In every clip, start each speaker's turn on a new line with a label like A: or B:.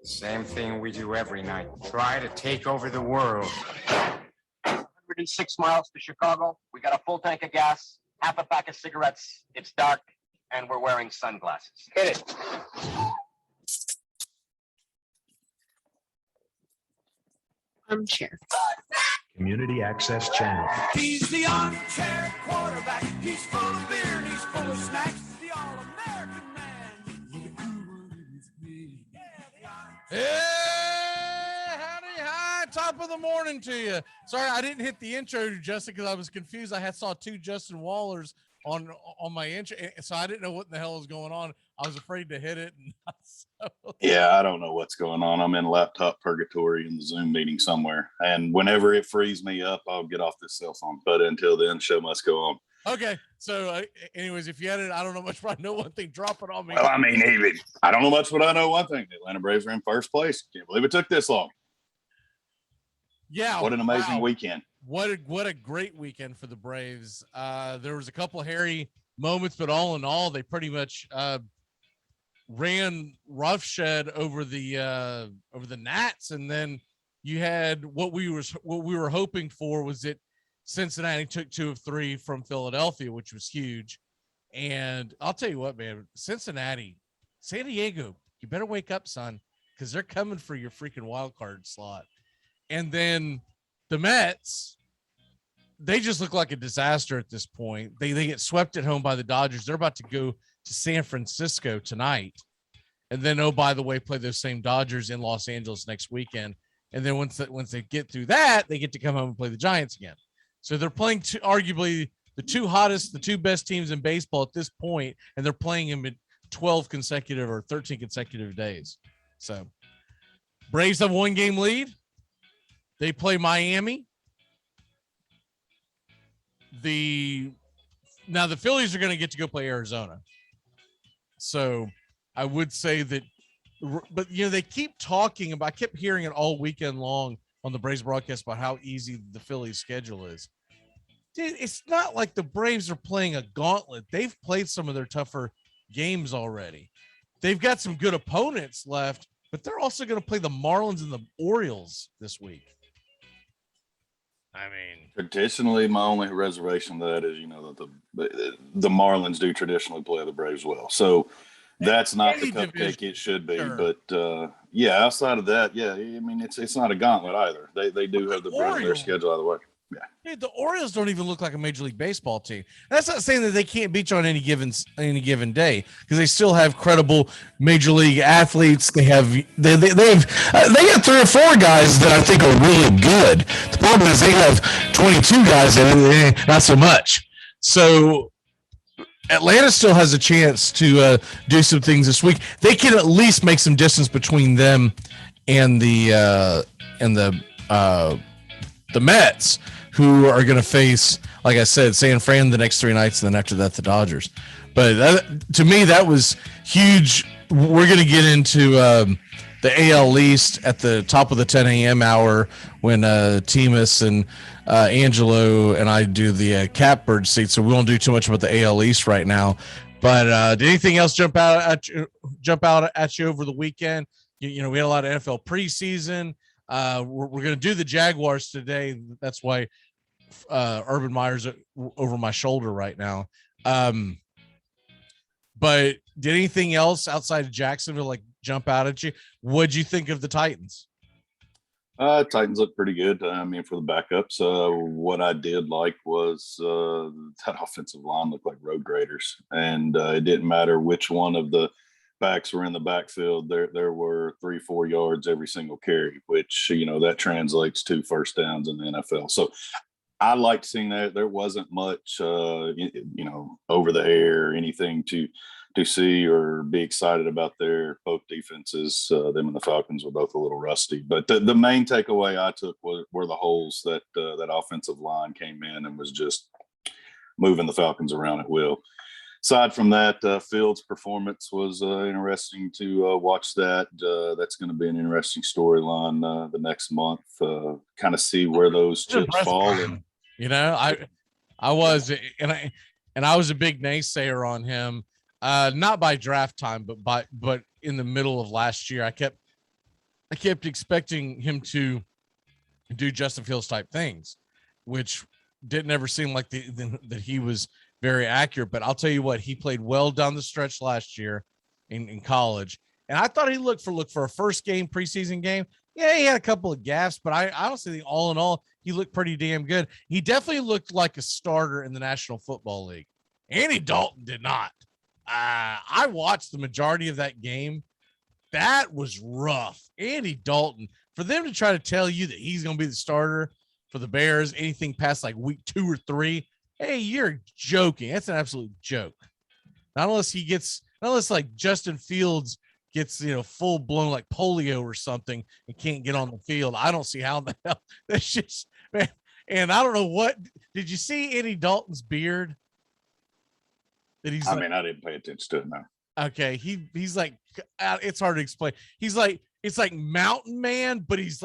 A: Same thing we do every night. Try to take over the world.
B: 106 miles to Chicago. We got a full tank of gas, half a pack of cigarettes. It's dark, and we're wearing sunglasses. Hit it.
C: Armchair.
D: Community Access Channel.
E: He's the armchair quarterback. He's full of beer and he's full of snacks. The all-American man.
F: Hey, howdy, hi, top of the morning to you. Sorry, I didn't hit the intro, Justin, because I was confused. I saw two Justin Wallers on my intro, so I didn't know what the hell was going on. I was afraid to hit it.
G: Yeah, I don't know what's going on. I'm in laptop purgatory in the Zoom meeting somewhere, and whenever it frees me up, I'll get off this cell phone. But until then, show must go on.
F: Okay, so anyways, if you had it, I don't know much, but I know one thing. Drop it on me.
G: Well, I mean, I don't know much, but I know one thing: the Atlanta Braves are in first place. Can't believe it took this long.
F: Yeah,
G: what an amazing weekend!
F: What a great weekend for the Braves. There was a couple of hairy moments, but all in all, they pretty much ran roughshed over the Nats, and then you had what we were hoping for was that Cincinnati took 2 of 3 from Philadelphia, which was huge. And I'll tell you what, man, Cincinnati, San Diego, you better wake up, son, because they're coming for your freaking wild card slot. And then the Mets, they just look like a disaster at this point. They get swept at home by the Dodgers. They're about to go to San Francisco tonight. And then, oh, by the way, play those same Dodgers in Los Angeles next weekend. And then once they get through that, they get to come home and play the Giants again. So they're playing arguably the two best teams in baseball at this point, and they're playing them in 12 consecutive or 13 consecutive days. So Braves have 1-game lead. They play Miami. Now the Phillies are going to get to go play Arizona. So I would say that, but they keep talking about, I kept hearing it all weekend long on the Braves broadcast about how easy the Phillies schedule is. Dude, it's not like the Braves are playing a gauntlet. They've played some of their tougher games already. They've got some good opponents left, but they're also going to play the Marlins and the Orioles this week. I mean,
G: traditionally, my only reservation to that is, that the Marlins do traditionally play the Braves well. So that's not the cupcake it should be. Sure. But outside of that, I mean, it's not a gauntlet either. They do have the brunt of their schedule out of the way. Yeah.
F: Dude, the Orioles don't even look like a Major League Baseball team. That's not saying that they can't beat you on any given day, because they still have credible Major League athletes. They got 3 or 4 guys that I think are really good. The problem is they have 22 guys that not so much. So Atlanta still has a chance to do some things this week. They can at least make some distance between them and the Mets, who are going to face, like I said, San Fran the next 3 nights, and then after that, the Dodgers. But to me, that was huge. We're going to get into the AL East at the top of the 10 a.m. hour when Timus and Angelo and I do the catbird seat, so we won't do too much about the AL East right now. But did anything else jump out at you over the weekend? We had a lot of NFL preseason. We're going to do the Jaguars today. That's why Urban Meyer's over my shoulder right now. But did anything else outside of Jacksonville jump out at you? What'd you think of the Titans?
G: Titans look pretty good. I mean, for the backups, what I did like was that offensive line looked like road graders, and it didn't matter which one of the backs were in the backfield. There were 3-4 yards every single carry, which that translates to first downs in the NFL. So I liked seeing that. There wasn't much over the air or anything to see or be excited about there. Both defenses, them and the Falcons, were both a little rusty. But the main takeaway I took were the holes that that offensive line came in and was just moving the Falcons around at will. Aside from that, Fields' performance was interesting to watch that. That's going to be an interesting storyline the next month. Kind of see where those chips fall. And
F: I was a big naysayer on him. Not by draft time, but in the middle of last year. I kept I kept expecting him to do Justin Fields type things, which didn't ever seem like that he was very accurate. But I'll tell you what, he played well down the stretch last year in college. And I thought he looked for a first game, preseason game. Yeah, he had a couple of gaffes, but I honestly think all in all, he looked pretty damn good. He definitely looked like a starter in the National Football League. Andy Dalton did not. I watched the majority of that game. That was rough. Andy Dalton, for them to try to tell you that he's going to be the starter for the Bears, anything past like week 2 or 3, hey, you're joking. That's an absolute joke. Not unless like Justin Fields gets, full blown like polio or something and can't get on the field. I don't see how the hell that's just, man. And I don't know what, did you see Andy Dalton's beard?
G: I didn't pay attention to it now.
F: Okay, he's like, it's hard to explain. He's like, it's like Mountain Man, but it's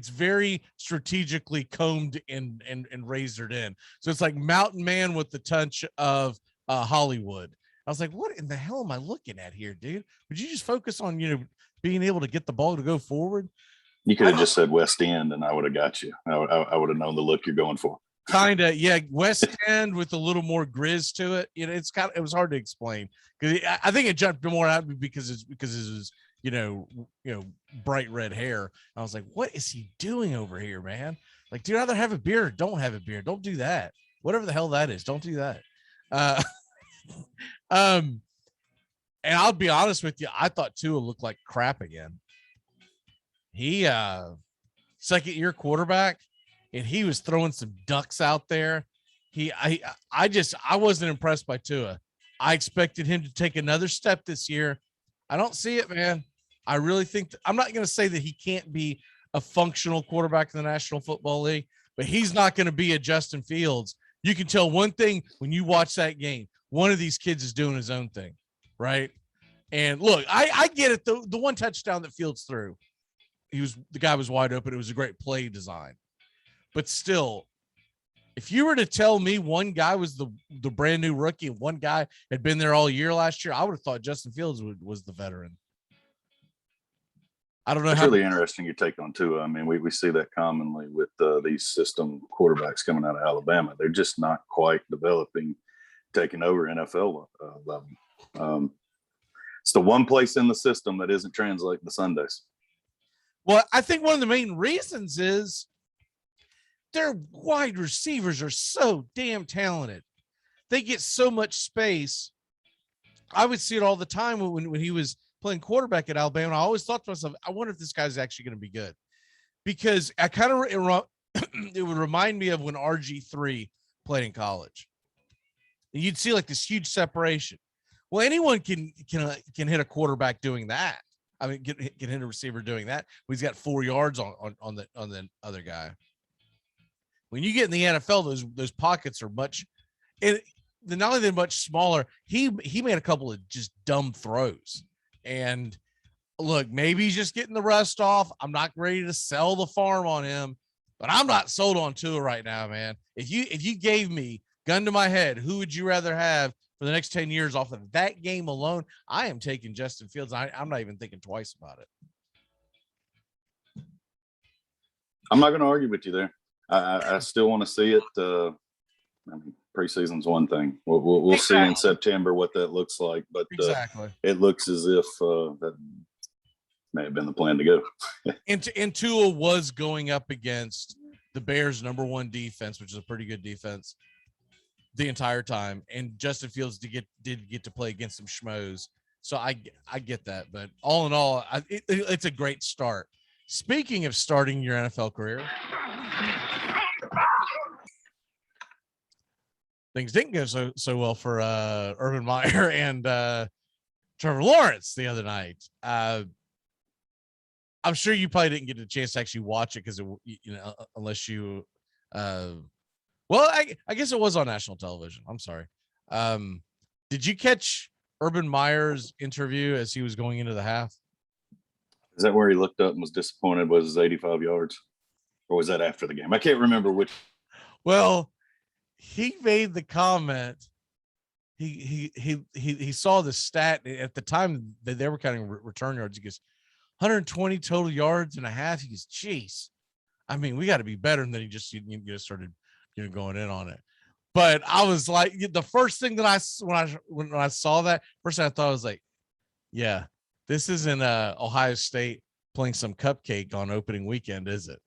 F: very strategically combed and razored in. So it's like Mountain Man with the touch of Hollywood. I was like, what in the hell am I looking at here, dude? Would you just focus on being able to get the ball to go forward?
G: You could have just said West End, and I would have got you. I would have known the look you're going for.
F: Kinda, yeah. West End with a little more grizz to it. It was hard to explain because I think it jumped more at me because it was bright red hair. I was like, what is he doing over here, man? Like, do you either have a beard or don't have a beard? Don't do that. Whatever the hell that is, don't do that. And I'll be honest with you, I thought Tua looked like crap again. He second year quarterback. And he was throwing some ducks out there. I wasn't impressed by Tua. I expected him to take another step this year. I don't see it, man. I really think I'm not going to say that he can't be a functional quarterback in the National Football League, but he's not going to be a Justin Fields. You can tell one thing when you watch that game. One of these kids is doing his own thing, right? And look, I get it. The one touchdown that Fields threw, the guy was wide open. It was a great play design. But still, if you were to tell me one guy was the brand new rookie and one guy had been there all year last year, I would have thought Justin Fields was the veteran. I don't know.
G: It's really interesting your take on Tua. I mean, we see that commonly with these system quarterbacks coming out of Alabama. They're just not quite developing, taking over NFL level. It's the one place in the system that isn't translating to Sundays.
F: Well, I think one of the main reasons is their wide receivers are so damn talented. They get so much space. I would see it all the time when he was playing quarterback at Alabama. I always thought to myself, I wonder if this guy's actually going to be good. Because it would remind me of when RG3 played in college. And you'd see like this huge separation. Well, anyone can hit a quarterback doing that. I mean, can hit a receiver doing that. He's got 4 yards on the other guy. When you get in the NFL, those pockets are much, and not only they're much smaller. He made a couple of just dumb throws, and look, maybe he's just getting the rust off. I'm not ready to sell the farm on him, but I'm not sold on Tua right now, man. If you gave me gun to my head, who would you rather have for the next 10 years off of that game alone? I am taking Justin Fields. I'm not even thinking twice about it.
G: I'm not going to argue with you there. I still want to see it. Preseason's one thing. We'll see in September what that looks like. But
F: exactly,
G: it looks as if that may have been the plan to go.
F: and Tua was going up against the Bears' #1 defense, which is a pretty good defense, the entire time. And Justin Fields did get to play against some schmoes. So I get that. But all in all, it's a great start. Speaking of starting your NFL career, things didn't go so well for Urban Meyer and Trevor Lawrence the other night. I'm sure you probably didn't get a chance to actually watch it because unless you I guess it was on national television. I'm sorry. Did you catch Urban Meyer's interview as he was going into the half?
G: Is that where he looked up and was disappointed was his 85 yards? Or was that after the game? I can't remember which.
F: Well, he made the comment. He saw the stat at the time that they were counting return yards. He goes, 120 total yards and a half. He goes, geez, I mean, we got to be better. And then he just started, going in on it. But I was like, the first thing that when I saw that, first thing I thought was like, yeah, this isn't Ohio State playing some cupcake on opening weekend, is it?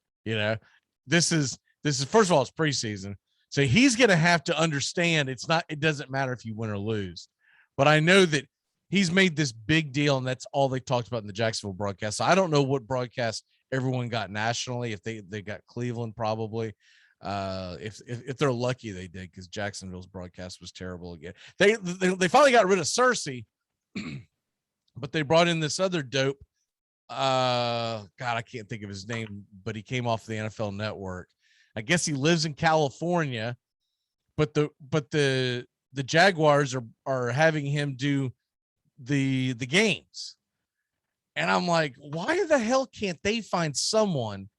F: This is first of all, it's preseason. So he's going to have to understand it doesn't matter if you win or lose. But I know that he's made this big deal, and that's all they talked about in the Jacksonville broadcast. So I don't know what broadcast everyone got nationally. If they got Cleveland, probably. If they're lucky, they did, because Jacksonville's broadcast was terrible again. They finally got rid of Cersei, but they brought in this other dope. God, I can't think of his name, but he came off the NFL Network. I guess he lives in California, but the Jaguars are having him do the games. And I'm like, why the hell can't they find someone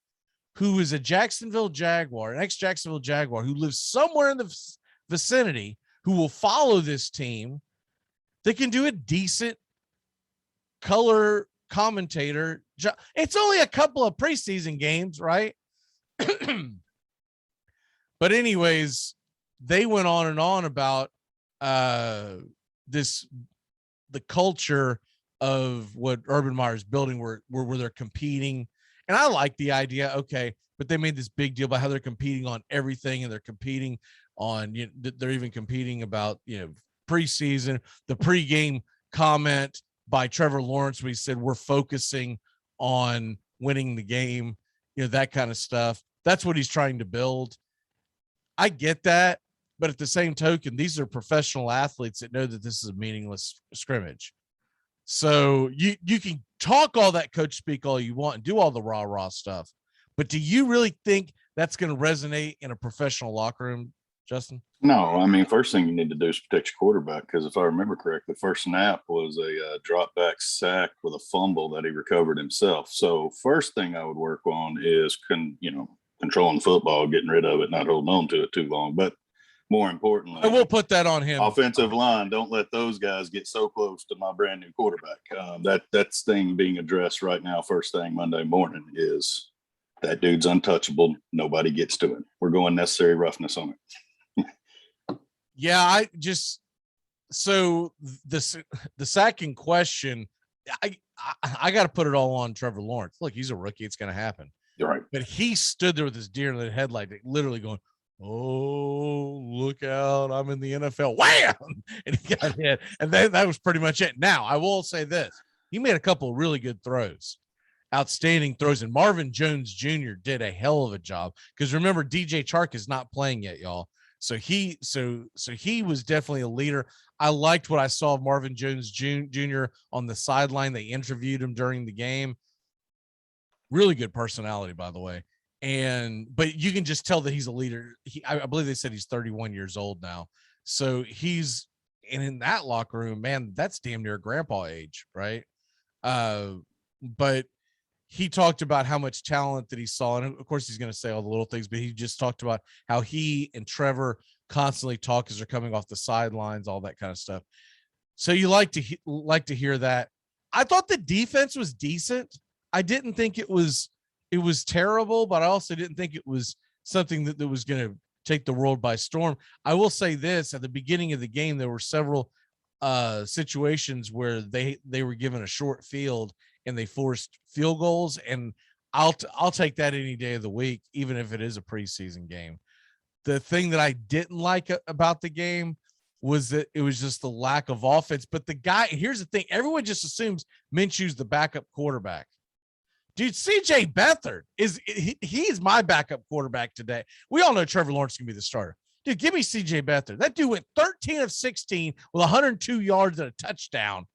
F: who is a Jacksonville Jaguar, an ex-Jacksonville Jaguar, who lives somewhere in the vicinity, who will follow this team? They can do a decent color commentator job. It's only a couple of preseason games, right? But anyways, they went on and on about the culture of what Urban Meyer's building, where they're competing. And I like the idea. Okay. But they made this big deal about how they're competing on everything, and they're competing on, they're even competing about, preseason, the pregame comment by Trevor Lawrence, where he said, we're focusing on winning the game, that kind of stuff. That's what he's trying to build. I get that. But at the same token, these are professional athletes that know that this is a meaningless scrimmage. So you can talk all that coach speak all you want and do all the rah-rah stuff. But do you really think that's going to resonate in a professional locker room, Justin?
G: No, I mean, first thing you need to do is protect your quarterback, because if I remember correctly, the first snap was a drop back sack with a fumble that he recovered himself. So first thing I would work on is, controlling the football, getting rid of it, not holding on to it too long. But more importantly,
F: I will put that on him.
G: Offensive line, don't let those guys get so close to my brand new quarterback. That's thing being addressed right now. First thing Monday morning is that dude's untouchable. Nobody gets to him. We're going necessary roughness on it.
F: Yeah, so the second question, I got to put it all on Trevor Lawrence. Look, he's a rookie. It's going to happen.
G: You're right.
F: But he stood there with his deer in the headlight, literally going, oh, look out, I'm in the NFL. Wham! And he got hit. And that was pretty much it. Now, I will say this. He made a couple of really good throws, outstanding throws. And Marvin Jones Jr. did a hell of a job. Because remember, DJ Chark is not playing yet, y'all. So he was definitely a leader. I liked what I saw of Marvin Jones Jr. on the sideline. They interviewed him during the game. Really good personality, by the way. But you can just tell that he's a leader. I believe they said he's 31 years old now. So and in that locker room, man, that's damn near grandpa age, right? But he talked about how much talent that he saw. And of course he's going to say all the little things, but he just talked about how he and Trevor constantly talk as they're coming off the sidelines, all that kind of stuff. So you like to hear that. I thought the defense was decent. I didn't think it was terrible, but I also didn't think it was something that was going to take the world by storm. I will say this: at the beginning of the game, there were several situations where they were given a short field and they forced field goals, and I'll take that any day of the week, even if it is a preseason game. The thing that I didn't like about the game was that it was just the lack of offense. But here's the thing: everyone just assumes Minshew's the backup quarterback. Dude, CJ Beathard he's my backup quarterback today. We all know Trevor Lawrence can be the starter. Dude, give me CJ Beathard. That dude went 13 of 16 with 102 yards and a touchdown.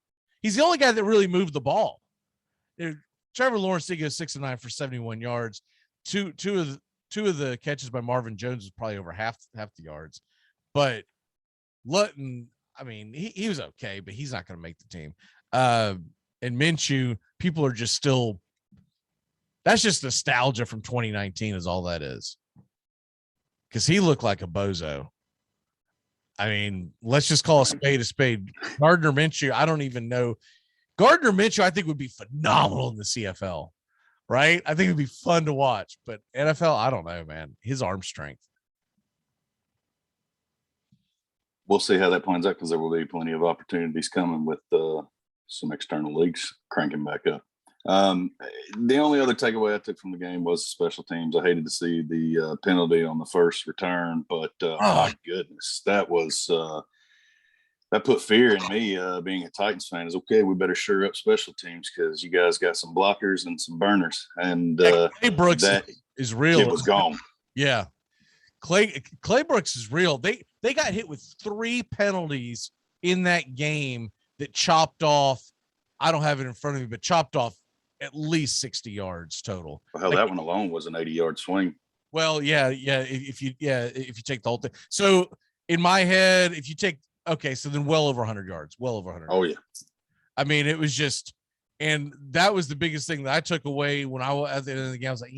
F: He's the only guy that really moved the ball. Dude, Trevor Lawrence did go 6 of 9 for 71 yards. Two of the catches by Marvin Jones was probably over half the yards. But Lutton, I mean, he was okay, but he's not going to make the team. And Minshew, people are just still. That's just nostalgia from 2019 is all that is. Because he looked like a bozo. I mean, let's just call a spade a spade. Gardner Minshew, I don't even know. Gardner Minshew, I think, would be phenomenal in the CFL, right? I think it'd be fun to watch, but NFL, I don't know, man. His arm strength.
G: We'll see how that plans out because there will be plenty of opportunities coming with some external leagues cranking back up. The only other takeaway I took from the game was special teams. I hated to see the penalty on the first return, but my goodness, that was that put fear in me. Being a Titans fan, is okay. We better sure up special teams because you guys got some blockers and some burners, and
F: Clay Brooks
G: that
F: is real.
G: kid was gone.
F: Yeah, Clay Brooks is real. They got hit with 3 penalties in that game that chopped off. I don't have it in front of me, but chopped off at least 60 yards total.
G: Well, hell, that one alone was an 80-yard swing.
F: Well, yeah. If you take the whole thing. So in my head, if you take, okay, so then well over 100 yards, well over 100.
G: Oh yeah.
F: I mean, it was just, and that was the biggest thing that I took away when I was at the end of the game. I was like,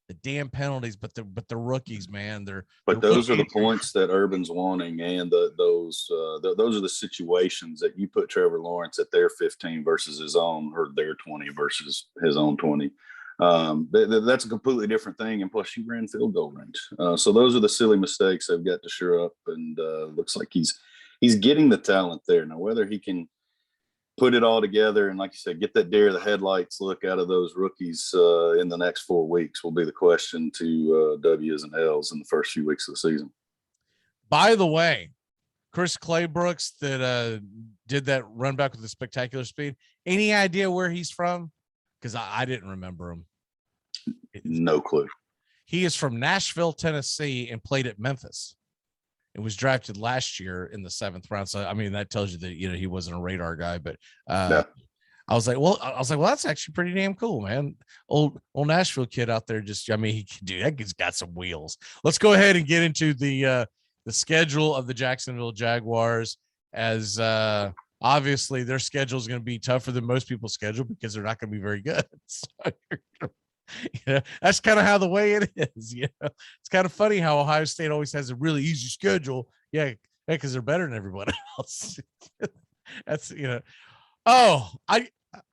F: the damn penalties, but the rookies, man,
G: But those are the points that Urban's wanting, and those are the situations that you put Trevor Lawrence at their 15 versus his own, or their 20 versus his own 20. That's a completely different thing, and plus you ran field goal range. So those are the silly mistakes they've got to sure up, and looks like he's getting the talent there. Now whether he can put it all together and, like you said, get that deer of the headlights look out of those rookies in the next 4 weeks will be the question to W's and L's in the first few weeks of the season.
F: By the way, Chris Claybrooks that did that run back with a spectacular speed. Any idea where he's from? Because I didn't remember him.
G: No clue.
F: He is from Nashville, Tennessee, and played at Memphis. It was drafted last year in the 7th round. So, I mean, that tells you that, he wasn't a radar guy, but I was like, well, that's actually pretty damn cool, man. Old Nashville kid out there. Just, I mean, he can do that. He's got some wheels. Let's go ahead and get into the schedule of the Jacksonville Jaguars, as obviously their schedule is going to be tougher than most people's schedule because they're not going to be very good. So, that's kind of how the way it is. It's kind of funny how Ohio State always has a really easy schedule. Yeah, because they're better than everybody else. That's I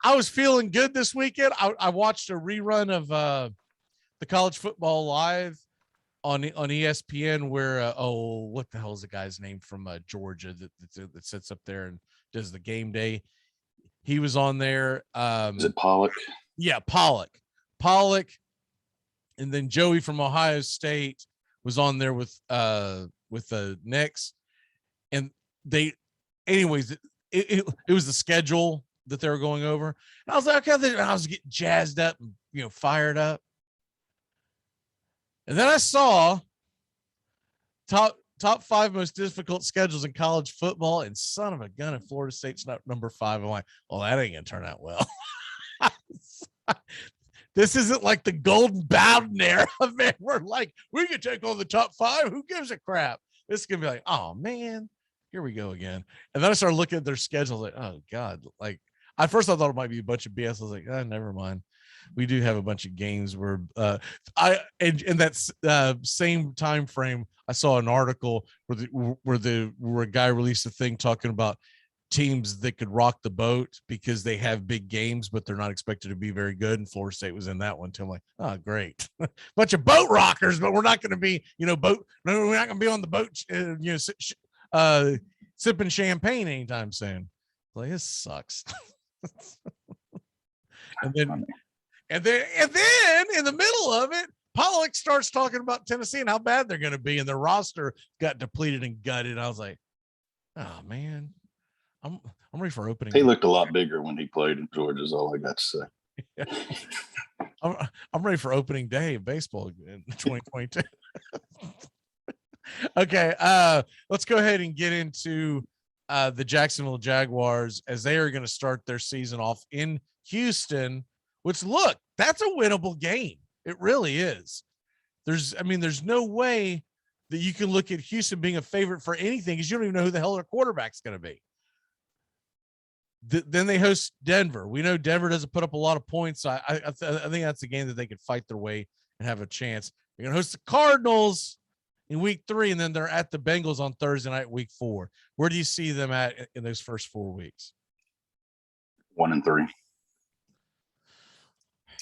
F: was feeling good this weekend. I watched a rerun of the college football live on ESPN where what the hell is the guy's name from Georgia that sits up there and does the game day? He was on there.
G: Is it Pollock?
F: Yeah, Pollock, and then Joey from Ohio State was on there with the Knicks, and anyways, it was the schedule that they were going over, and I was like, okay, I was getting jazzed up and fired up, and then I saw top 5 most difficult schedules in college football, and son of a gun, if Florida State's not number 5, I'm like, well, that ain't gonna turn out well. This isn't like the Golden Bowden era, man. We're like, we can take on the top 5. Who gives a crap? This is gonna be like, oh man, here we go again. And then I started looking at their schedule, like, oh god. Like, at first I thought it might be a bunch of BS. I was like, never mind. We do have a bunch of games where in that same time frame, I saw an article where a guy released a thing talking about teams that could rock the boat because they have big games, but they're not expected to be very good. And Florida State was in that one too. I'm like, oh, great. Bunch of boat rockers, but we're not going to be, we're not going to be on the boat, sipping champagne anytime soon. Like, this sucks. and then in the middle of it, Pollock starts talking about Tennessee and how bad they're going to be. And their roster got depleted and gutted. I was like, oh man. I'm ready for opening.
G: He looked a lot bigger when he played in Georgia, is all I got to say.
F: I'm ready for opening day of baseball in 2022. Okay, let's go ahead and get into the Jacksonville Jaguars, as they are going to start their season off in Houston, which, look, that's a winnable game. It really is. There's no way that you can look at Houston being a favorite for anything because you don't even know who the hell their quarterback's going to be. Then they host Denver. We know Denver doesn't put up a lot of points. So I think that's a game that they could fight their way and have a chance. They're going to host the Cardinals in week 3, and then they're at the Bengals on Thursday night, week 4. Where do you see them at in those first 4 weeks?
G: 1-3.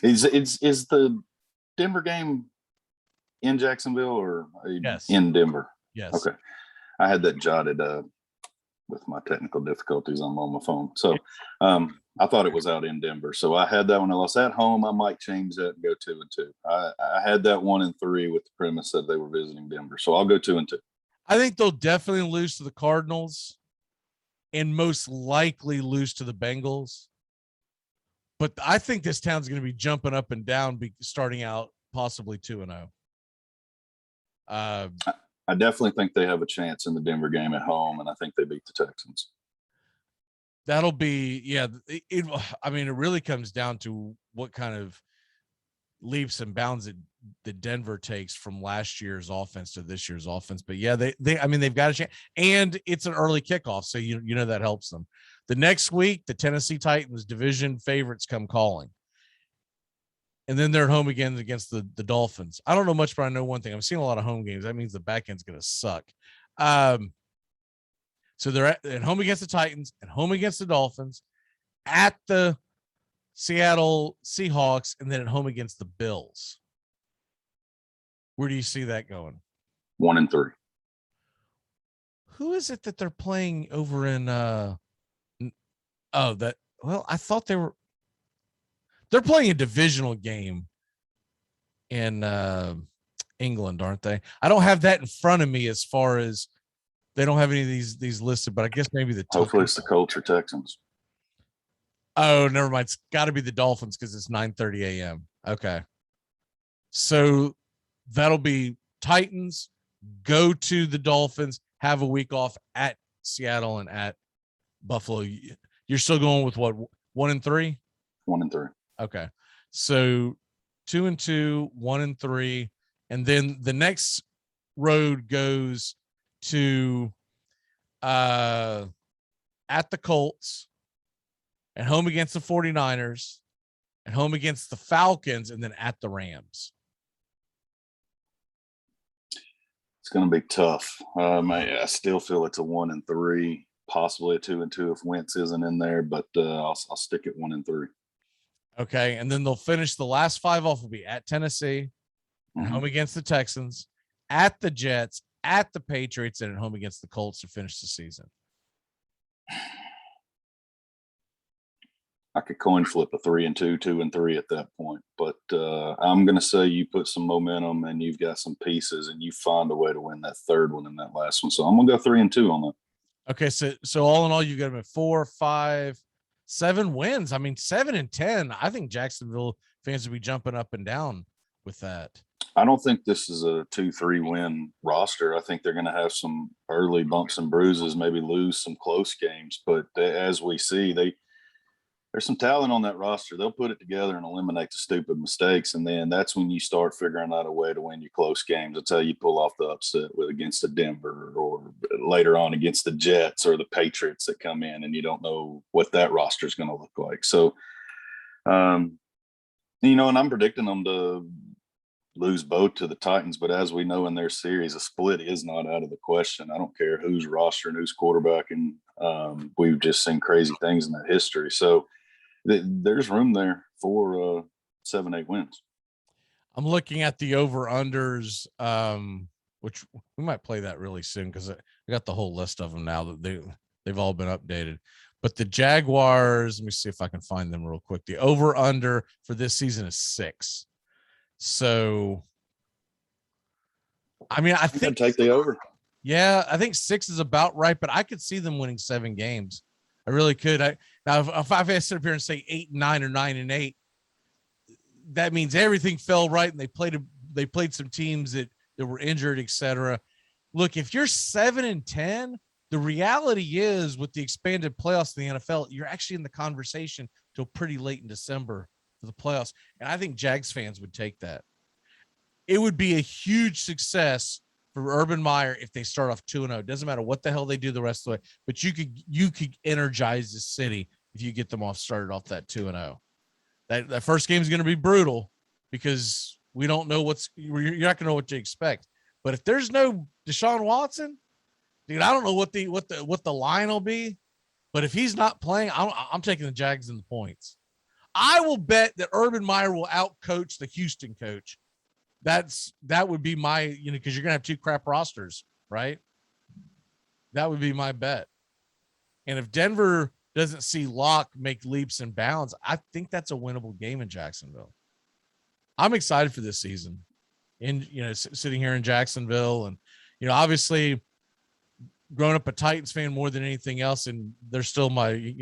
G: Is the Denver game in Jacksonville or
F: Yes.
G: in Denver?
F: Yes.
G: Okay. I had that jotted with my technical difficulties. I'm on my phone. So I thought it was out in Denver. So I had that one. I lost at home. I might change that and go 2-2. I had that 1-3 with the premise that they were visiting Denver. So I'll go 2-2.
F: I think they'll definitely lose to the Cardinals and most likely lose to the Bengals. But I think this town's going to be jumping up and down, starting out possibly 2-0.
G: I definitely think they have a chance in the Denver game at home, and I think they beat the Texans.
F: That'll be, yeah. It really comes down to what kind of leaps and bounds that Denver takes from last year's offense to this year's offense. But yeah, they've got a chance, and it's an early kickoff, so you know that helps them. The next week, the Tennessee Titans, division favorites, come calling. And then they're at home again against the Dolphins. I don't know much, but I know one thing. I'm seeing a lot of home games. That means the back end's going to suck. So they're at home against the Titans, and home against the Dolphins, at the Seattle Seahawks, and then at home against the Bills. Where do you see that going?
G: 1-3.
F: Who is it that they're playing over in I thought they're playing a divisional game in England, aren't they? I don't have that in front of me as far as they don't have any of these listed, but I guess maybe
G: Hopefully it's the Colts or Texans.
F: Oh, never mind. It's got to be the Dolphins because it's 9:30 a.m. Okay. So that'll be Titans, go to the Dolphins, have a week off at Seattle and at Buffalo. You're still going with what, 1-3?
G: 1-3.
F: Okay. So 2-2, 1-3. And then the next road goes to at the Colts, and home against the 49ers, and home against the Falcons, and then at the Rams.
G: It's going to be tough. I still feel it's a 1-3, possibly a 2-2 if Wentz isn't in there, but I'll stick at 1-3.
F: Okay, and then they'll finish the last 5 off. Will be at Tennessee, and home against the Texans, at the Jets, at the Patriots, and at home against the Colts to finish the season.
G: I could coin flip a 3-2, 2-3 at that point, but I'm going to say you put some momentum and you've got some pieces and you find a way to win that third one and that last one. So I'm going to go 3-2 on that. Okay,
F: so all in all, you've got them at 4, 5, 7 wins. I mean, 7-10. I think Jacksonville fans will be jumping up and down with that.
G: I don't think this is a 2-3 win roster. I think they're going to have some early bumps and bruises, maybe lose some close games. But as we see, there's some talent on that roster. They'll put it together and eliminate the stupid mistakes. And then that's when you start figuring out a way to win your close games. That's how you pull off the upset against the Denver, or later on against the Jets or the Patriots that come in and you don't know what that roster is going to look like. So, and I'm predicting them to lose both to the Titans, but as we know in their series, a split is not out of the question. I don't care who's roster and who's quarterbacking. We've just seen crazy things in that history. So there's room there for 7-8 wins.
F: I'm looking at the over-unders, which we might play that really soon because I got the whole list of them now that they've all been updated. But the Jaguars, let me see if I can find them real quick. The over-under for this season is 6. So, I mean, I think
G: take the over.
F: Yeah, I think 6 is about right, but I could see them winning 7 games. I really could. Now, if I sit up here and say 8-9 or 9-8, that means everything fell right, and they played some teams that were injured, etc. Look, if you're 7-10, the reality is with the expanded playoffs in the NFL, you're actually in the conversation till pretty late in December for the playoffs. And I think Jags fans would take that. It would be a huge success for Urban Meyer if they start off 2-0. It doesn't matter what the hell they do the rest of the way, but you could energize the city if you get them started off that 2-0. That first game is going to be brutal because we don't know you're not going to know what to expect. But if there's no Deshaun Watson, dude, I don't know what the line will be. But if he's not playing, I'm taking the Jags in the points. I will bet that Urban Meyer will outcoach the Houston coach. That would be my, because you're gonna have two crap rosters, right? That would be my bet. And if Denver doesn't see Locke make leaps and bounds, I think that's a winnable game in Jacksonville. I'm excited for this season. And sitting here in Jacksonville, and obviously growing up a Titans fan more than anything else, and they're still my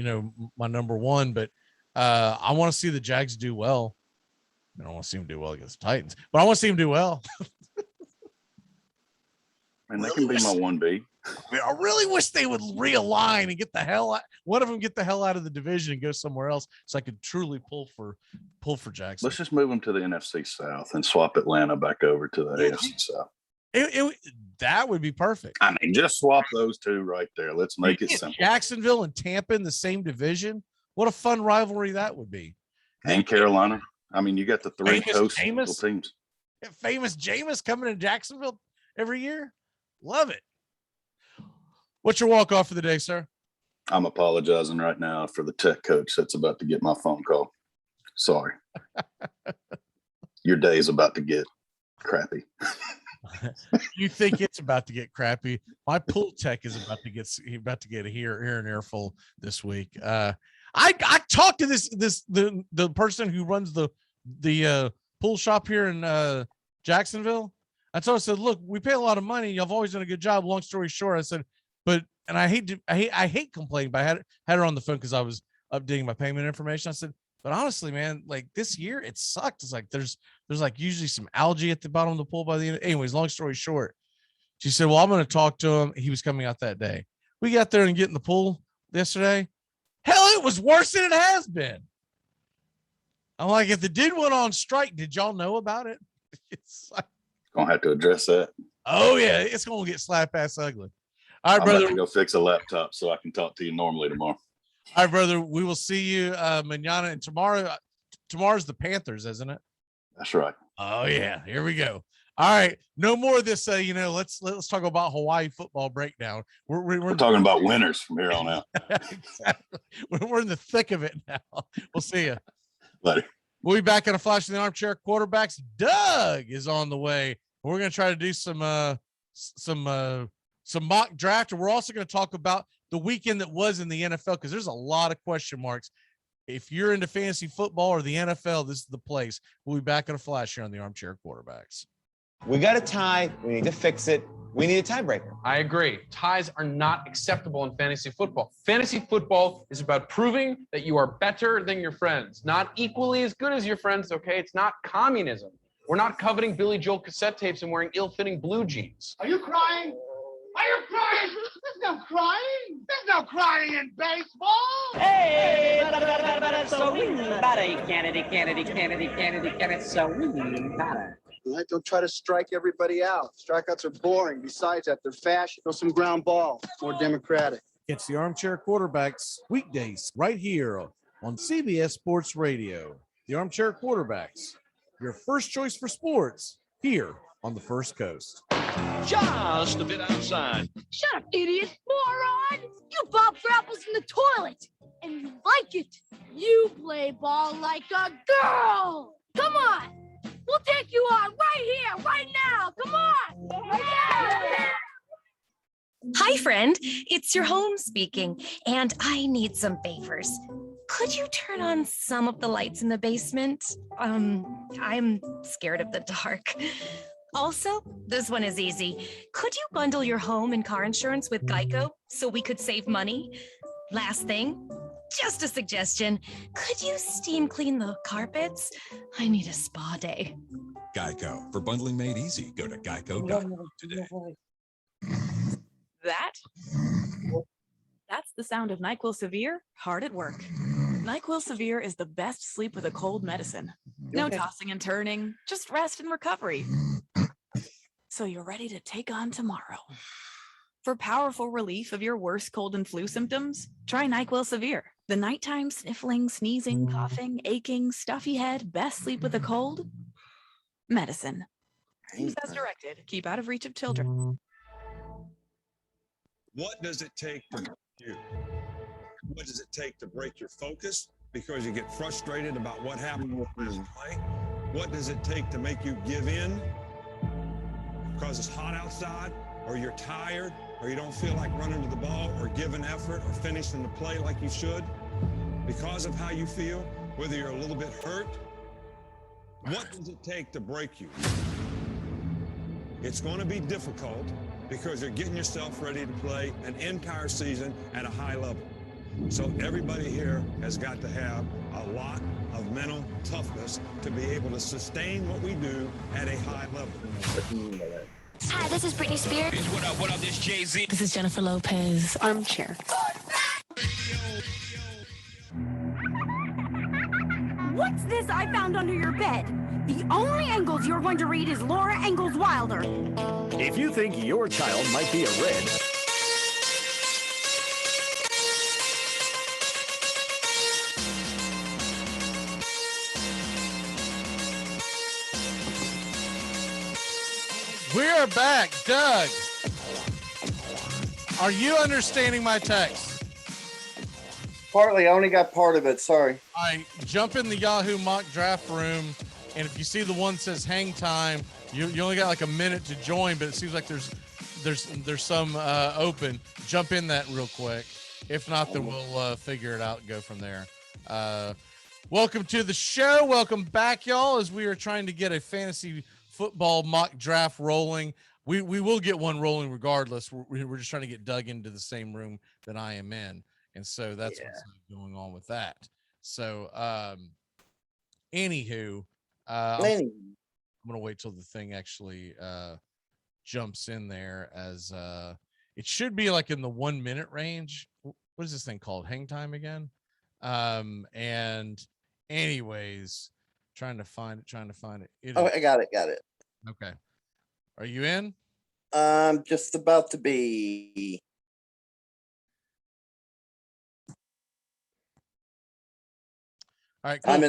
F: my number one. But I want to see the Jags do well. I don't want to see them do well against the Titans, but I want to see them do well.
G: And that can be my 1B.
F: I really wish they would realign and get the hell out. One of them get the hell out of the division and go somewhere else, so I could truly pull for Jackson.
G: Let's just move them to the NFC South and swap Atlanta back over to the AFC South.
F: That would be perfect.
G: I mean, just swap those two right there. Let's make it simple.
F: Jacksonville and Tampa in the same division. What a fun rivalry that would be.
G: And Carolina. I mean, you got the three coastal teams.
F: Famous Jameis coming to Jacksonville every year. Love it. What's your walk-off for the day, sir?
G: I'm apologizing right now for the tech coach that's about to get my phone call. Sorry. Your day is about to get crappy.
F: You think it's about to get crappy? My pool tech is about to get a here and earful this week. I talked to the person who runs the pool shop here in Jacksonville. I told her, I said, look, we pay a lot of money. You've always done a good job. Long story short, I said, and I hate complaining, but I had her on the phone because I was updating my payment information. I said, but honestly, man, like this year it sucked. It's like there's like usually some algae at the bottom of the pool by the end. Anyways, long story short, she said, well, I'm going to talk to him. He was coming out that day. We got there and get in the pool yesterday. Hell, it was worse than it has been. I'm like, if the dude went on strike, did y'all know about it? It's like,
G: Gonna have to address that.
F: oh yeah, it's gonna get slap ass ugly. All right,
G: I'm
F: brother.
G: about to go fix a laptop so I can talk to you normally tomorrow.
F: All right, brother. We will see you mañana, and tomorrow's the Panthers, isn't it?
G: That's right.
F: Oh yeah, here we go. All right, no more of this. Let's talk about Hawaii football breakdown. We're
G: talking about winners from here on out.
F: Exactly. We're in the thick of it now. We'll see you
G: Later.
F: We'll be back in a flash in the armchair quarterbacks. Doug is on the way. We're going to try to do some mock draft, and we're also going to talk about the weekend that was in the NFL, because there's a lot of question marks. If you're into fantasy football or the NFL, this is the place. We'll be back in a flash here on the Armchair Quarterbacks.
H: We got a tie. We need to fix it. We need a tiebreaker.
I: I agree. Ties are not acceptable in fantasy football. Fantasy football is about proving that you are better than your friends, not equally as good as your friends, okay? It's not communism. We're not coveting Billy Joel cassette tapes and wearing ill-fitting blue jeans.
E: Are you crying? Are you crying? There's no crying. There's no crying in baseball.
J: Hey, so we better, Kennedy, so we better.
K: Don't try to strike everybody out. Strikeouts are boring. Besides that, they're fashion. Throw some ground ball. More democratic.
F: It's the Armchair Quarterbacks weekdays right here on CBS Sports Radio. The Armchair Quarterbacks, your first choice for sports here on the First Coast.
L: Just a bit outside.
M: Shut up, idiot. Moron! You bob for apples in the toilet, and you like it. You play ball like a girl. Come on. We'll take you on right here, right now. Come on. Right now.
N: Hi, friend. It's your home speaking, and I need some favors. Could you turn on some of the lights in the basement? I'm scared of the dark. Also, this one is easy. Could you bundle your home and car insurance with Geico so we could save money? Last thing, just a suggestion. Could you steam clean the carpets? I need a spa day.
O: Geico. For bundling made easy, go to geico.com today.
P: That's the sound of NyQuil Severe hard at work. NyQuil Severe is the best sleep with a cold medicine. No tossing and turning, just rest and recovery. So you're ready to take on tomorrow. For powerful relief of your worst cold and flu symptoms, try NyQuil Severe. The nighttime sniffling, sneezing, coughing, aching, stuffy head, best sleep with a cold medicine. Use as directed. Keep out of reach of children.
O: What does it take for you?
Q: What does it take to break your focus because you get frustrated about what happened with the play? What does it take to make you give in because it's hot outside, or you're tired, or you don't feel like running to the ball, or giving effort, or finishing the play like you should because of how you feel, whether you're a little bit hurt? What does it take to break you? It's going to be difficult because you're getting yourself ready to play an entire season at a high level. So everybody here has got to have a lot of mental toughness to be able to sustain what we do at a high level.
M: Hi, this is Britney Spears.
L: What up, this Jay-Z.
P: This is Jennifer Lopez.
C: Armchair.
M: What's this I found under your bed? The only Engels you're going to read is Laura Ingalls Wilder.
D: If you think your child might be a red,
F: We are back. Doug, are you understanding my text?
K: Partly, I only got part of it. Sorry.
F: All right, jump in the Yahoo mock draft room, and if you see the one that says hang time, you only got like a minute to join, but it seems like there's some open. Jump in that real quick. If not, then we'll figure it out and go from there. Welcome to the show. Welcome back, y'all, as we are trying to get a fantasy football mock draft rolling. We will get one rolling regardless. We're just trying to get Doug into the same room that I am in. And so that's what's going on with that. So, anywho, I'm going to wait till the thing actually jumps in there, as it should be like in the 1 minute range. What is this thing called? Hang time again? And anyways, trying to find it.
K: I got it.
F: Okay. Are you in?
K: Just about to be.
F: All right, cool.
K: I'm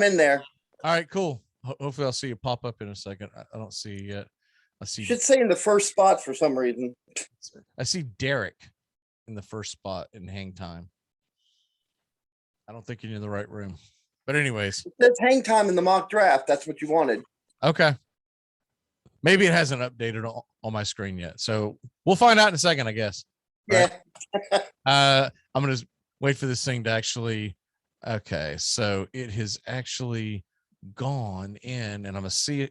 K: in there.
F: All right, cool. Hopefully I'll see you pop up in a second. I don't see you yet. I see.
K: Should say in the first spot for some reason.
F: I see Derek in the first spot in hang time. I don't think you're in the right room. But anyways.
K: It says hang time in the mock draft. That's what you wanted.
F: Okay. Maybe it hasn't updated on my screen yet. So we'll find out in a second, I guess.
K: Yeah.
F: Right? I'm going to wait for this thing to actually. Okay. So it has actually gone in, and I'm going to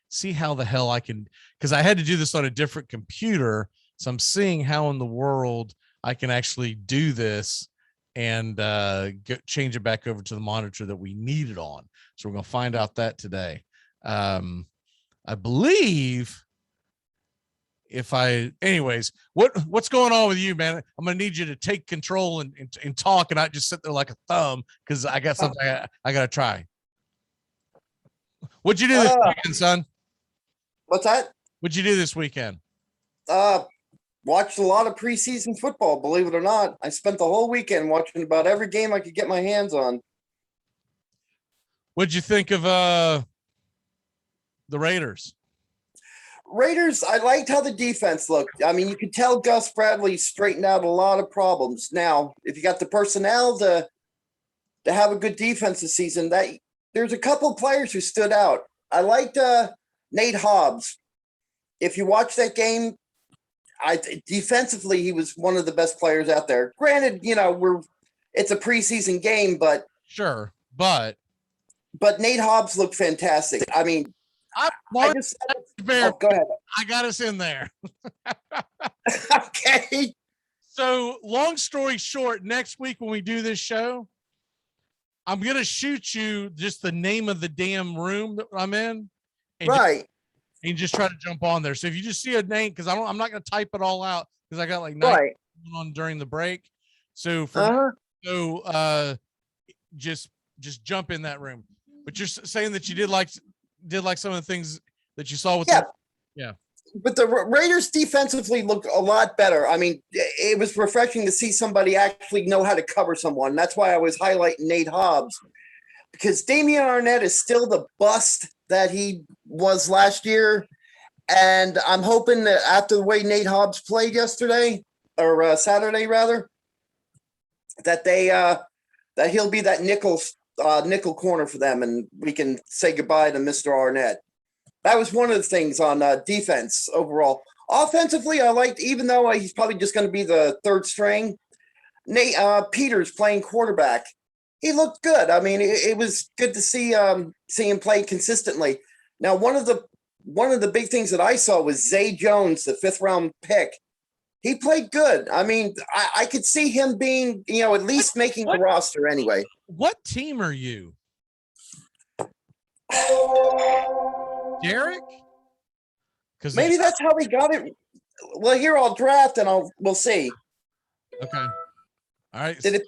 F: see how the hell I can, because I had to do this on a different computer. So I'm seeing how in the world I can actually do this and change it back over to the monitor that we need it on. So we're going to find out that today. I believe anyways, what's going on with you, man? I'm going to need you to take control and talk and not just sit there like a thumb, because I got something I got to try. What'd you do this weekend, son?
K: What's that?
F: What'd you do this weekend?
K: Watched a lot of preseason football, believe it or not. I spent the whole weekend watching about every game I could get my hands on.
F: What'd you think of the Raiders?
K: I liked how the defense looked. I mean, you could tell Gus Bradley straightened out a lot of problems. Now, if you got the personnel to have a good defense this season, there's a couple players who stood out. I liked Nate Hobbs. If you watch that game, defensively, he was one of the best players out there. Granted, it's a preseason game, but
F: sure, but
K: Nate Hobbs looked fantastic. I mean, go ahead.
F: I got us in there.
K: Okay.
F: So, long story short, next week when we do this show, I'm gonna shoot you just the name of the damn room that I'm in, and just try to jump on there. So if you just see a name, because I'm not gonna type it all out, because I got like 9 going on during the break. So just jump in that room. But you're saying that you did like some of the things that you saw with yeah.
K: But the Raiders defensively looked a lot better. I mean, it was refreshing to see somebody actually know how to cover someone. That's why I was highlighting Nate Hobbs, because Damian Arnett is still the bust that he was last year. And I'm hoping that after the way Nate Hobbs played yesterday, or Saturday rather, that that he'll be that nickel corner for them, and we can say goodbye to Mr. Arnett. That was one of the things on defense overall. Offensively, I liked, even though he's probably just going to be the third string, Nate Peters playing quarterback. He looked good. I mean, it was good to see him play consistently. Now, one of the big things that I saw was Zay Jones, the 5th round pick. He played good. I mean, I could see him being, at least making the roster anyway.
F: What team are you? Derek?
K: Because maybe that's how they got it. Well, here I'll draft and we'll see.
F: Okay. All right.
K: Did it?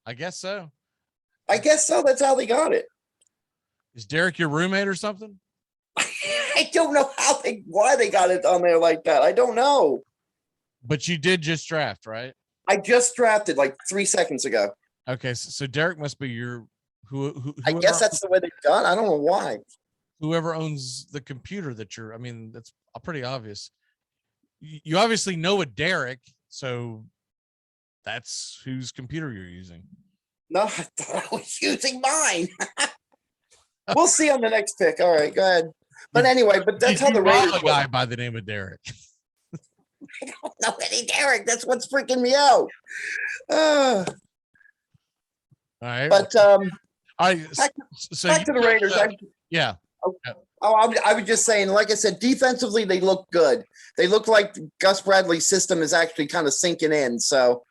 F: I guess so.
K: I guess so. That's how they got it.
F: Is Derek your roommate or something?
K: I don't know why they got it on there like that. I don't know.
F: But you did just draft, right?
K: I just drafted like 3 seconds ago.
F: Okay, so Derek must be your who
K: I guess that's the way they've done. I don't know why.
F: Whoever owns the computer that you're, I mean, that's pretty obvious. You obviously know a Derek, so that's whose computer you're using.
K: No, I thought I was using mine. We'll see on the next pick. All right, go ahead. But anyway, that's how the Raiders.
F: A guy by the name of Derek.
K: I don't know any Derek. That's what's freaking me out.
F: All right.
K: But
F: all right.
K: Back to the Raiders.
F: Yeah.
K: I was just saying, like I said, defensively, they look good. They look like Gus Bradley's system is actually kind of sinking in. So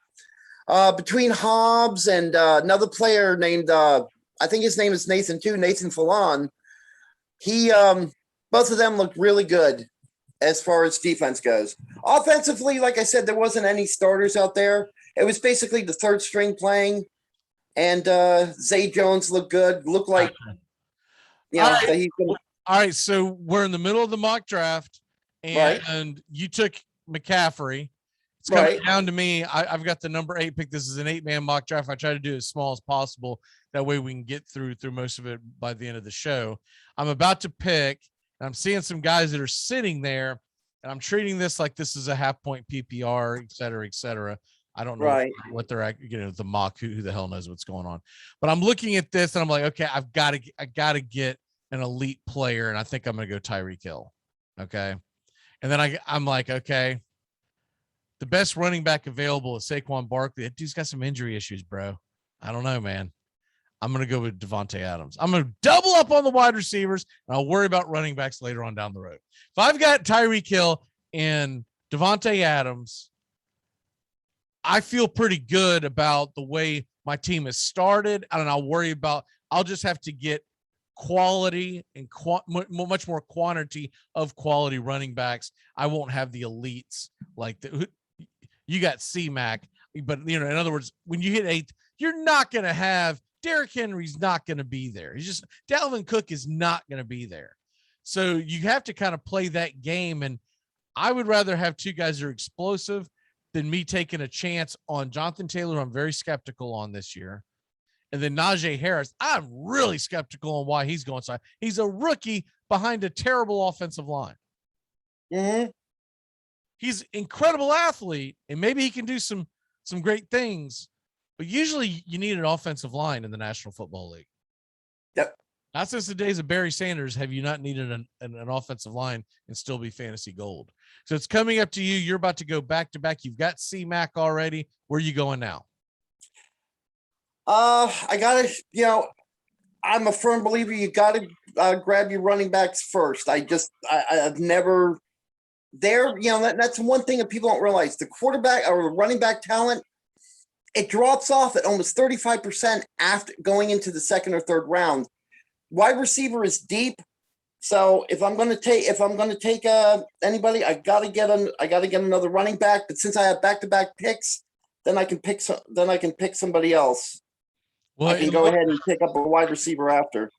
K: between Hobbs and another player named, I think his name is Nathan Fallon, both of them look really good as far as defense goes. Offensively, like I said, there wasn't any starters out there. It was basically the third string playing, and Zay Jones looked good. Looked like,
F: all right. So we're in the middle of the mock draft, and you took McCaffrey. It's coming down to me. I've got the number 8 pick. This is an 8-man mock draft. I try to do it as small as possible. That way we can get through most of it by the end of the show. I'm about to pick, and I'm seeing some guys that are sitting there, and I'm treating this like this is a half-point PPR, et cetera, et cetera. I don't know what they're, the mock. Who the hell knows what's going on? But I'm looking at this, and I'm like, okay, I got to get an elite player, and I think I'm going to go Tyreek Hill. Okay, and then I'm like, okay. The best running back available is Saquon Barkley. That dude's got some injury issues, bro. I don't know, man. I'm going to go with Devontae Adams. I'm going to double up on the wide receivers, and I'll worry about running backs later on down the road. If I've got Tyreek Hill and Devontae Adams, I feel pretty good about the way my team has started, and I'll just have to get quality and much more quantity of quality running backs. I won't have the elites like you got C-Mac, but in other words, when you hit 8, you're not going to have Derrick Henry's not going to be there. Dalvin Cook is not going to be there. So you have to kind of play that game. And I would rather have 2 guys that are explosive than me taking a chance on Jonathan Taylor, who I'm very skeptical on this year. And then Najee Harris, I'm really skeptical on why he's going. So he's a rookie behind a terrible offensive line.
K: Mm-hmm.
F: He's an incredible athlete, and maybe he can do some great things, but usually you need an offensive line in the National Football League.
K: Yep.
F: Not since the days of Barry Sanders have you not needed an offensive line and still be fantasy gold. So it's coming up to you. You're about to go back to back. You've got C-Mac already. Where are you going now?
K: I gotta, I'm a firm believer you gotta grab your running backs first. I've never there, that's one thing that people don't realize. The quarterback or the running back talent, it drops off at almost 35% after going into the second or third round. Wide receiver is deep. So if I'm going to take anybody, I gotta get another running back. But since I have back-to-back picks, then I can pick somebody else. Well, I can go ahead and pick up a wide receiver after.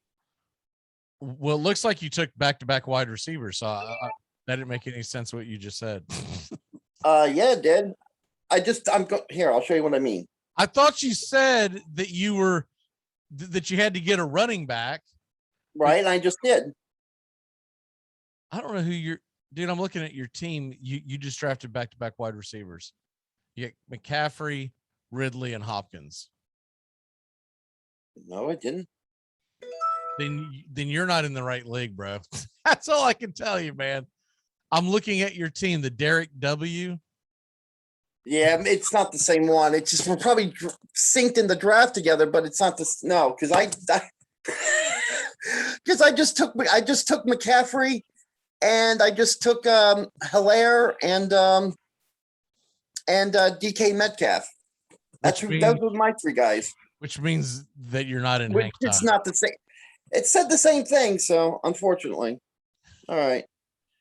F: Well, it looks like you took back-to-back wide receivers. So that didn't make any sense what you just said.
K: Yeah, it did. Here, I'll show you what I mean.
F: I thought you said that that you had to get a running back.
K: Right, and I just did.
F: I don't know who dude. I'm looking at your team. You just drafted back-to-back wide receivers. You got McCaffrey, Ridley, and Hopkins.
K: No, I didn't.
F: Then you're not in the right league, bro. That's all I can tell you, man. I'm looking at your team, the Derek W.
K: Yeah, it's not the same one. It's just we're probably synced in the draft together, but it's not this. No, because I just took McCaffrey, and I just took Hilaire and DK Metcalf. Those were my three guys.
F: Which means that you're not in.
K: It's not the same. It said the same thing, so unfortunately. All right.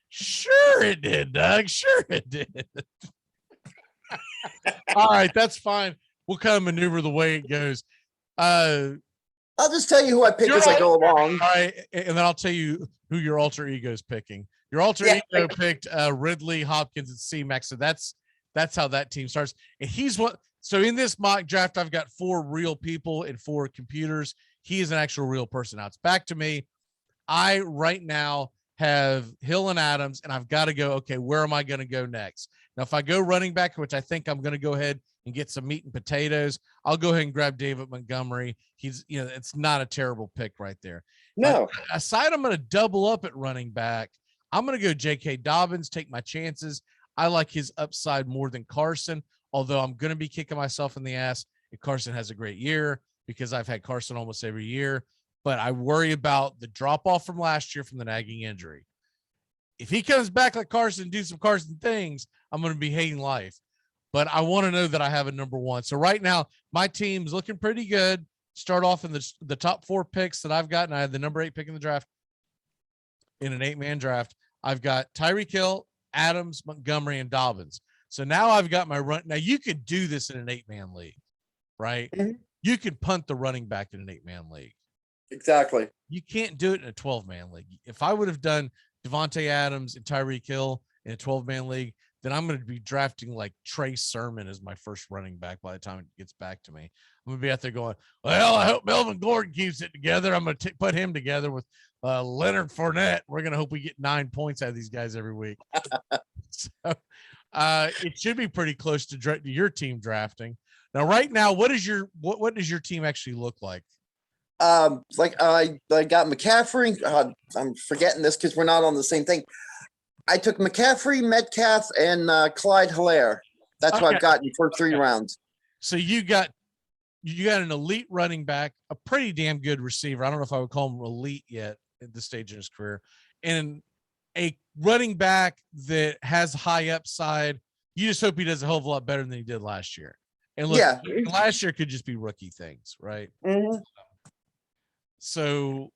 F: Sure it did, Doug. Sure it did. All right, that's fine. We'll kind of maneuver the way it goes.
K: I'll just tell you who I pick as I go along.
F: All right, and then I'll tell you who your alter ego is picking. Your alter ego picked Ridley, Hopkins, and C-Max. So that's how that team starts. And he's what. So in this mock draft, I've got 4 real people and 4 computers. He is an actual real person. Now it's back to me. I right now have Hill and Adams, and I've got to go, okay, where am I going to go next? Now, if I go running back, which I think I'm going to go ahead and get some meat and potatoes, I'll go ahead and grab David Montgomery. He's, it's not a terrible pick right there.
K: No.
F: Aside, I'm going to double up at running back. I'm going to go J.K. Dobbins, take my chances. I like his upside more than Carson, although I'm going to be kicking myself in the ass if Carson has a great year because I've had Carson almost every year. But I worry about the drop-off from last year from the nagging injury. If he comes back like Carson and do some Carson things, I'm going to be hating life. But I want to know that I have a number 1. So right now, my team's looking pretty good. Start off in the top 4 picks that I've got, and I had the number 8 pick in the draft. In an 8-man draft, I've got Tyreek Hill, Adams, Montgomery, and Dobbins. So now I've got my run. Now you could do this in an 8-man league, right? Mm-hmm. You could punt the running back in an 8-man league.
K: Exactly.
F: You can't do it in a 12-man league. If I would have done Devontae Adams and Tyreek Hill in a 12-man league, then I'm going to be drafting like Trey Sermon as my first running back by the time it gets back to me. I'm going to be out there going, well, I hope Melvin Gordon keeps it together. I'm going to put him together with Leonard Fournette. We're going to hope we get 9 points out of these guys every week. So it should be pretty close to your team drafting. Now, right now, what does your team actually look like?
K: I got McCaffrey. I'm forgetting this because we're not on the same thing. I took McCaffrey, Metcalf, and Clyde Hilaire. That's what I've got in the first 3 rounds.
F: So you got an elite running back, a pretty damn good receiver. I don't know if I would call him elite yet at this stage in his career, and a running back that has high upside. You just hope he does a hell of a lot better than he did last year. And look, last year could just be rookie things, right?
K: Mm-hmm.
F: So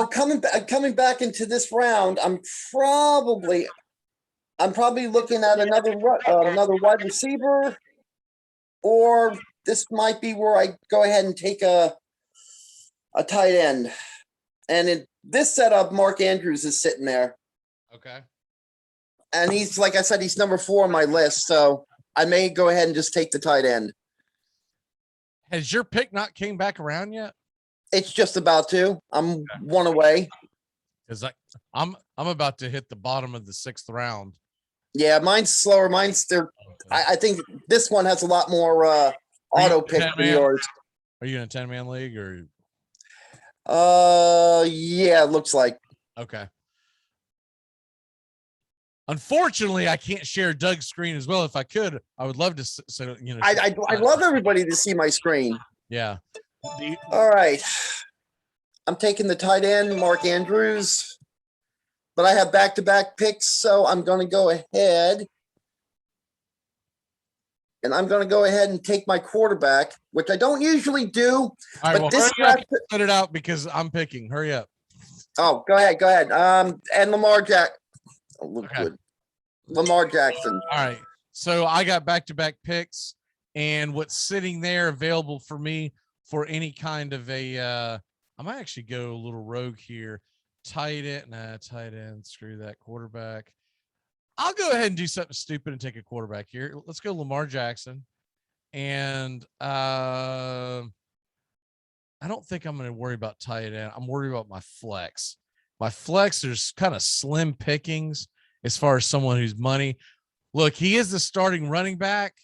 K: coming back into this round, I'm probably looking at another wide receiver, or this might be where I go ahead and take a tight end. And in this setup, Mark Andrews is sitting there.
F: Okay.
K: And he's, like I said, he's number 4 on my list, so I may go ahead and just take the tight end.
F: Has your pick not came back around yet?
K: It's just about to. I'm 1 away.
F: Because I'm about to hit the bottom of the 6th round.
K: Yeah, mine's slower. Mine's there. I think this one has a lot more auto pick than yours.
F: Are you in a 10-man league or?
K: Yeah, it looks like.
F: Okay. Unfortunately, I can't share Doug's screen as well. If I could, I would love to. So
K: I love everybody to see my screen.
F: Yeah.
K: All right. I'm taking the tight end, Mark Andrews, but I have back-to-back picks, so I'm going to go ahead. And I'm going to go ahead and take my quarterback, which I don't usually do.
F: All right,
K: but
F: well,
K: this
F: draft, put it out because I'm picking. Hurry up.
K: Oh, go ahead. And Lamar Jackson. Good. Lamar Jackson.
F: All right. So I got back-to-back picks, and what's sitting there available for me for any kind of a I might actually go a little rogue here. Tight end, screw that. Quarterback. I'll go ahead and do something stupid and take a quarterback here. Let's go Lamar Jackson. And I don't think I'm going to worry about tight end. I'm worried about my flex. My flex, there's kind of slim pickings as far as someone who's money. Look, he is the starting running back.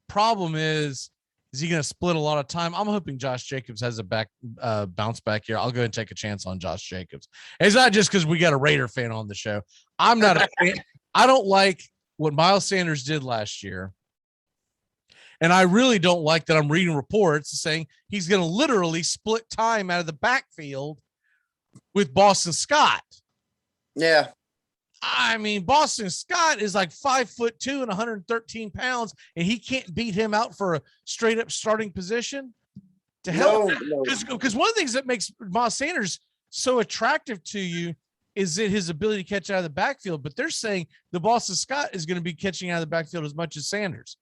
F: Problem is Is he going to split a lot of time? I'm hoping Josh Jacobs has a bounce back here. I'll go and take a chance on Josh Jacobs. It's not just because we got a Raider fan on the show. I'm not a fan. I don't like what Miles Sanders did last year. And I really don't like that I'm reading reports saying he's going to literally split time out of the backfield with Boston Scott.
K: Yeah.
F: I mean, Boston Scott is like 5'2" and 113 pounds, and he can't beat him out for a straight up starting position. To hell, because one of the things that makes Miles Sanders so attractive to you is that his ability to catch out of the backfield. But they're saying the Boston Scott is going to be catching out of the backfield as much as Sanders.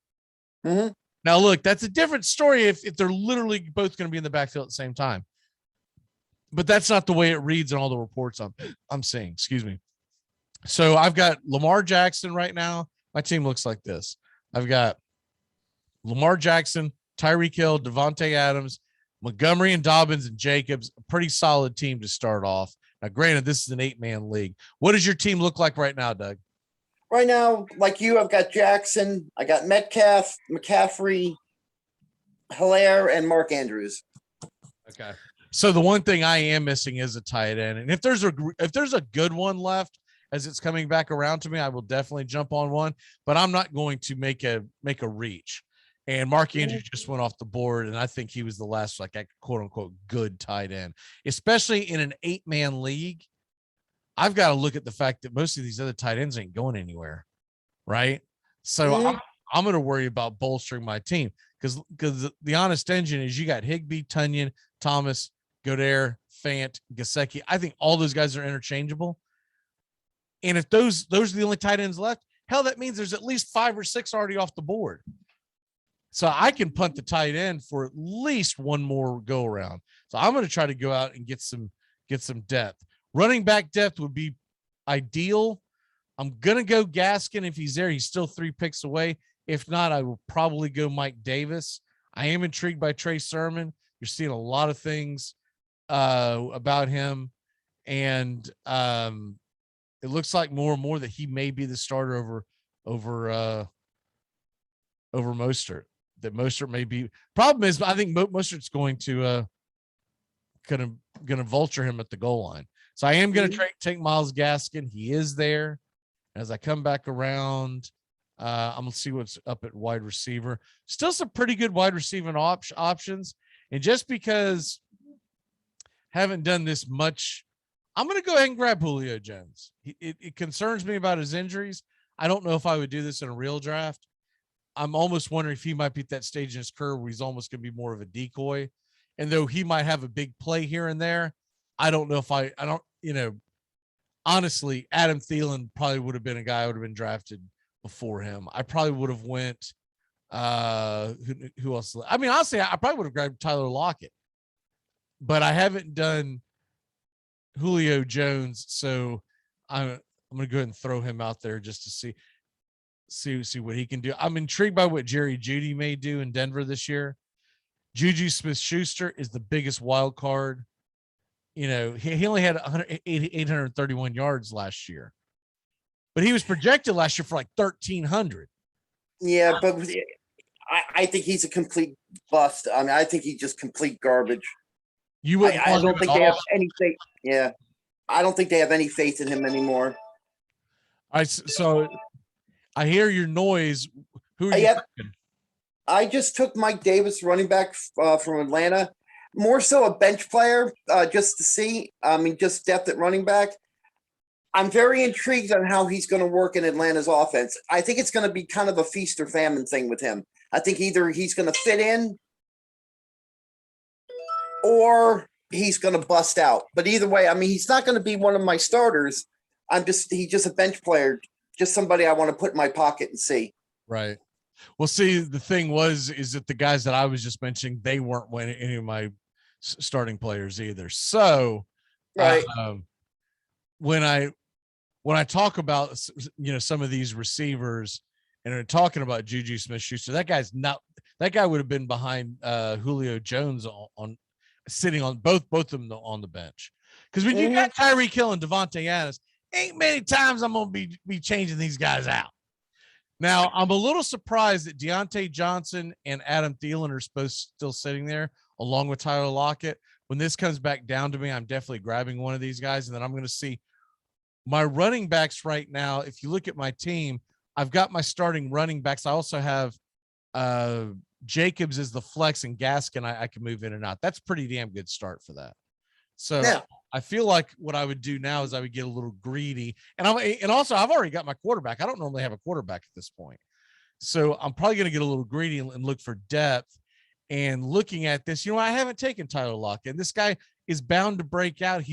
K: Mm-hmm.
F: Now, look, that's a different story if they're literally both going to be in the backfield at the same time. But that's not the way it reads in all the reports I'm seeing. Excuse me. So I've got Lamar Jackson right now. My team looks like this. I've got Lamar Jackson, Tyreek Hill, Devontae Adams, Montgomery and Dobbins and Jacobs. A pretty solid team to start off. Now, granted, this is an 8-man league. What does your team look like right now, Doug?
K: Right now, like you, I've got Jackson. I got Metcalf, McCaffrey, Hilaire, and Mark Andrews.
F: Okay. So the one thing I am missing is a tight end. And if there's a good one left, as it's coming back around to me, I will definitely jump on one, but I'm not going to make a reach. And Mark Andrews just went off the board, and I think he was the last, like, quote unquote, good tight end, especially in an 8-man league. I've got to look at the fact that most of these other tight ends ain't going anywhere, right? So I'm going to worry about bolstering my team because the honest engine is you got Higbee, Tunyon, Thomas, Goddard, Fant, Gesicki. I think all those guys are interchangeable. And if those are the only tight ends left, hell, that means there's at least 5 or 6 already off the board. So I can punt the tight end for at least one more go around. So I'm going to try to go out and get some depth. Running back depth would be ideal. I'm going to go Gaskin if he's there. He's still 3 picks away. If not, I will probably go Mike Davis. I am intrigued by Trey Sermon. You're seeing a lot of things about him. And it looks like more and more that he may be the starter over Mostert. That Mostert may be. Problem is, I think Mostert's going to vulture him at the goal line. So I am going to take Myles Gaskin. He is there. As I come back around, I'm going to see what's up at wide receiver. Still some pretty good wide receiving options. And just because haven't done this much, I'm going to go ahead and grab Julio Jones. It concerns me about his injuries. I don't know if I would do this in a real draft. I'm almost wondering if he might be at that stage in his career where he's almost going to be more of a decoy. And though he might have a big play here and there, I don't know if I don't, honestly, Adam Thielen probably would have been a guy I would have been drafted before him. I probably would have went, who else? I mean, honestly, I probably would have grabbed Tyler Lockett, but I haven't done Julio Jones. So I'm going to go ahead and throw him out there just to see what he can do. I'm intrigued by what Jerry Jeudy may do in Denver this year. Juju Smith-Schuster is the biggest wild card. He only had 831 yards last year, but he was projected last year for like 1,300.
K: Yeah, but I think he's a complete bust. I mean, I think he's just complete garbage. I don't think they have any faith. Yeah, I don't think they have any faith in him anymore.
F: So I hear your noise. Who are you picking?
K: I just took Mike Davis, running back from Atlanta. More so a bench player, just to see. I mean, just depth at running back. I'm very intrigued on how he's going to work in Atlanta's offense. I think it's going to be kind of a feast or famine thing with him. I think either he's going to fit in or he's going to bust out. But either way, I mean, he's not going to be one of my starters. He's just a bench player, just somebody I want to put in my pocket and see.
F: Right. Well, see, the thing is that the guys that I was just mentioning, they weren't winning any of my starting players either. So,
K: right.
F: When I talk about, some of these receivers and are talking about Juju Smith-Schuster, that guy would have been behind Julio Jones on sitting on both of them on the bench. Because when you got Tyreek Hill and Devontae Adams, ain't many times I'm going to be changing these guys out. Now, I'm a little surprised that Deontay Johnson and Adam Thielen are still sitting there along with Tyler Lockett. When this comes back down to me, I'm definitely grabbing one of these guys, and then I'm going to see my running backs right now. If you look at my team, I've got my starting running backs. I also have Jacobs as the flex and Gaskin. I can move in and out. That's pretty damn good start for that. So yeah. I feel like what I would do now is I would get a little greedy, and also I've already got my quarterback. I don't normally have a quarterback at this point, so I'm probably going to get a little greedy and look for depth. And looking at this, I haven't taken Tyler Lockett, and this guy is bound to break out.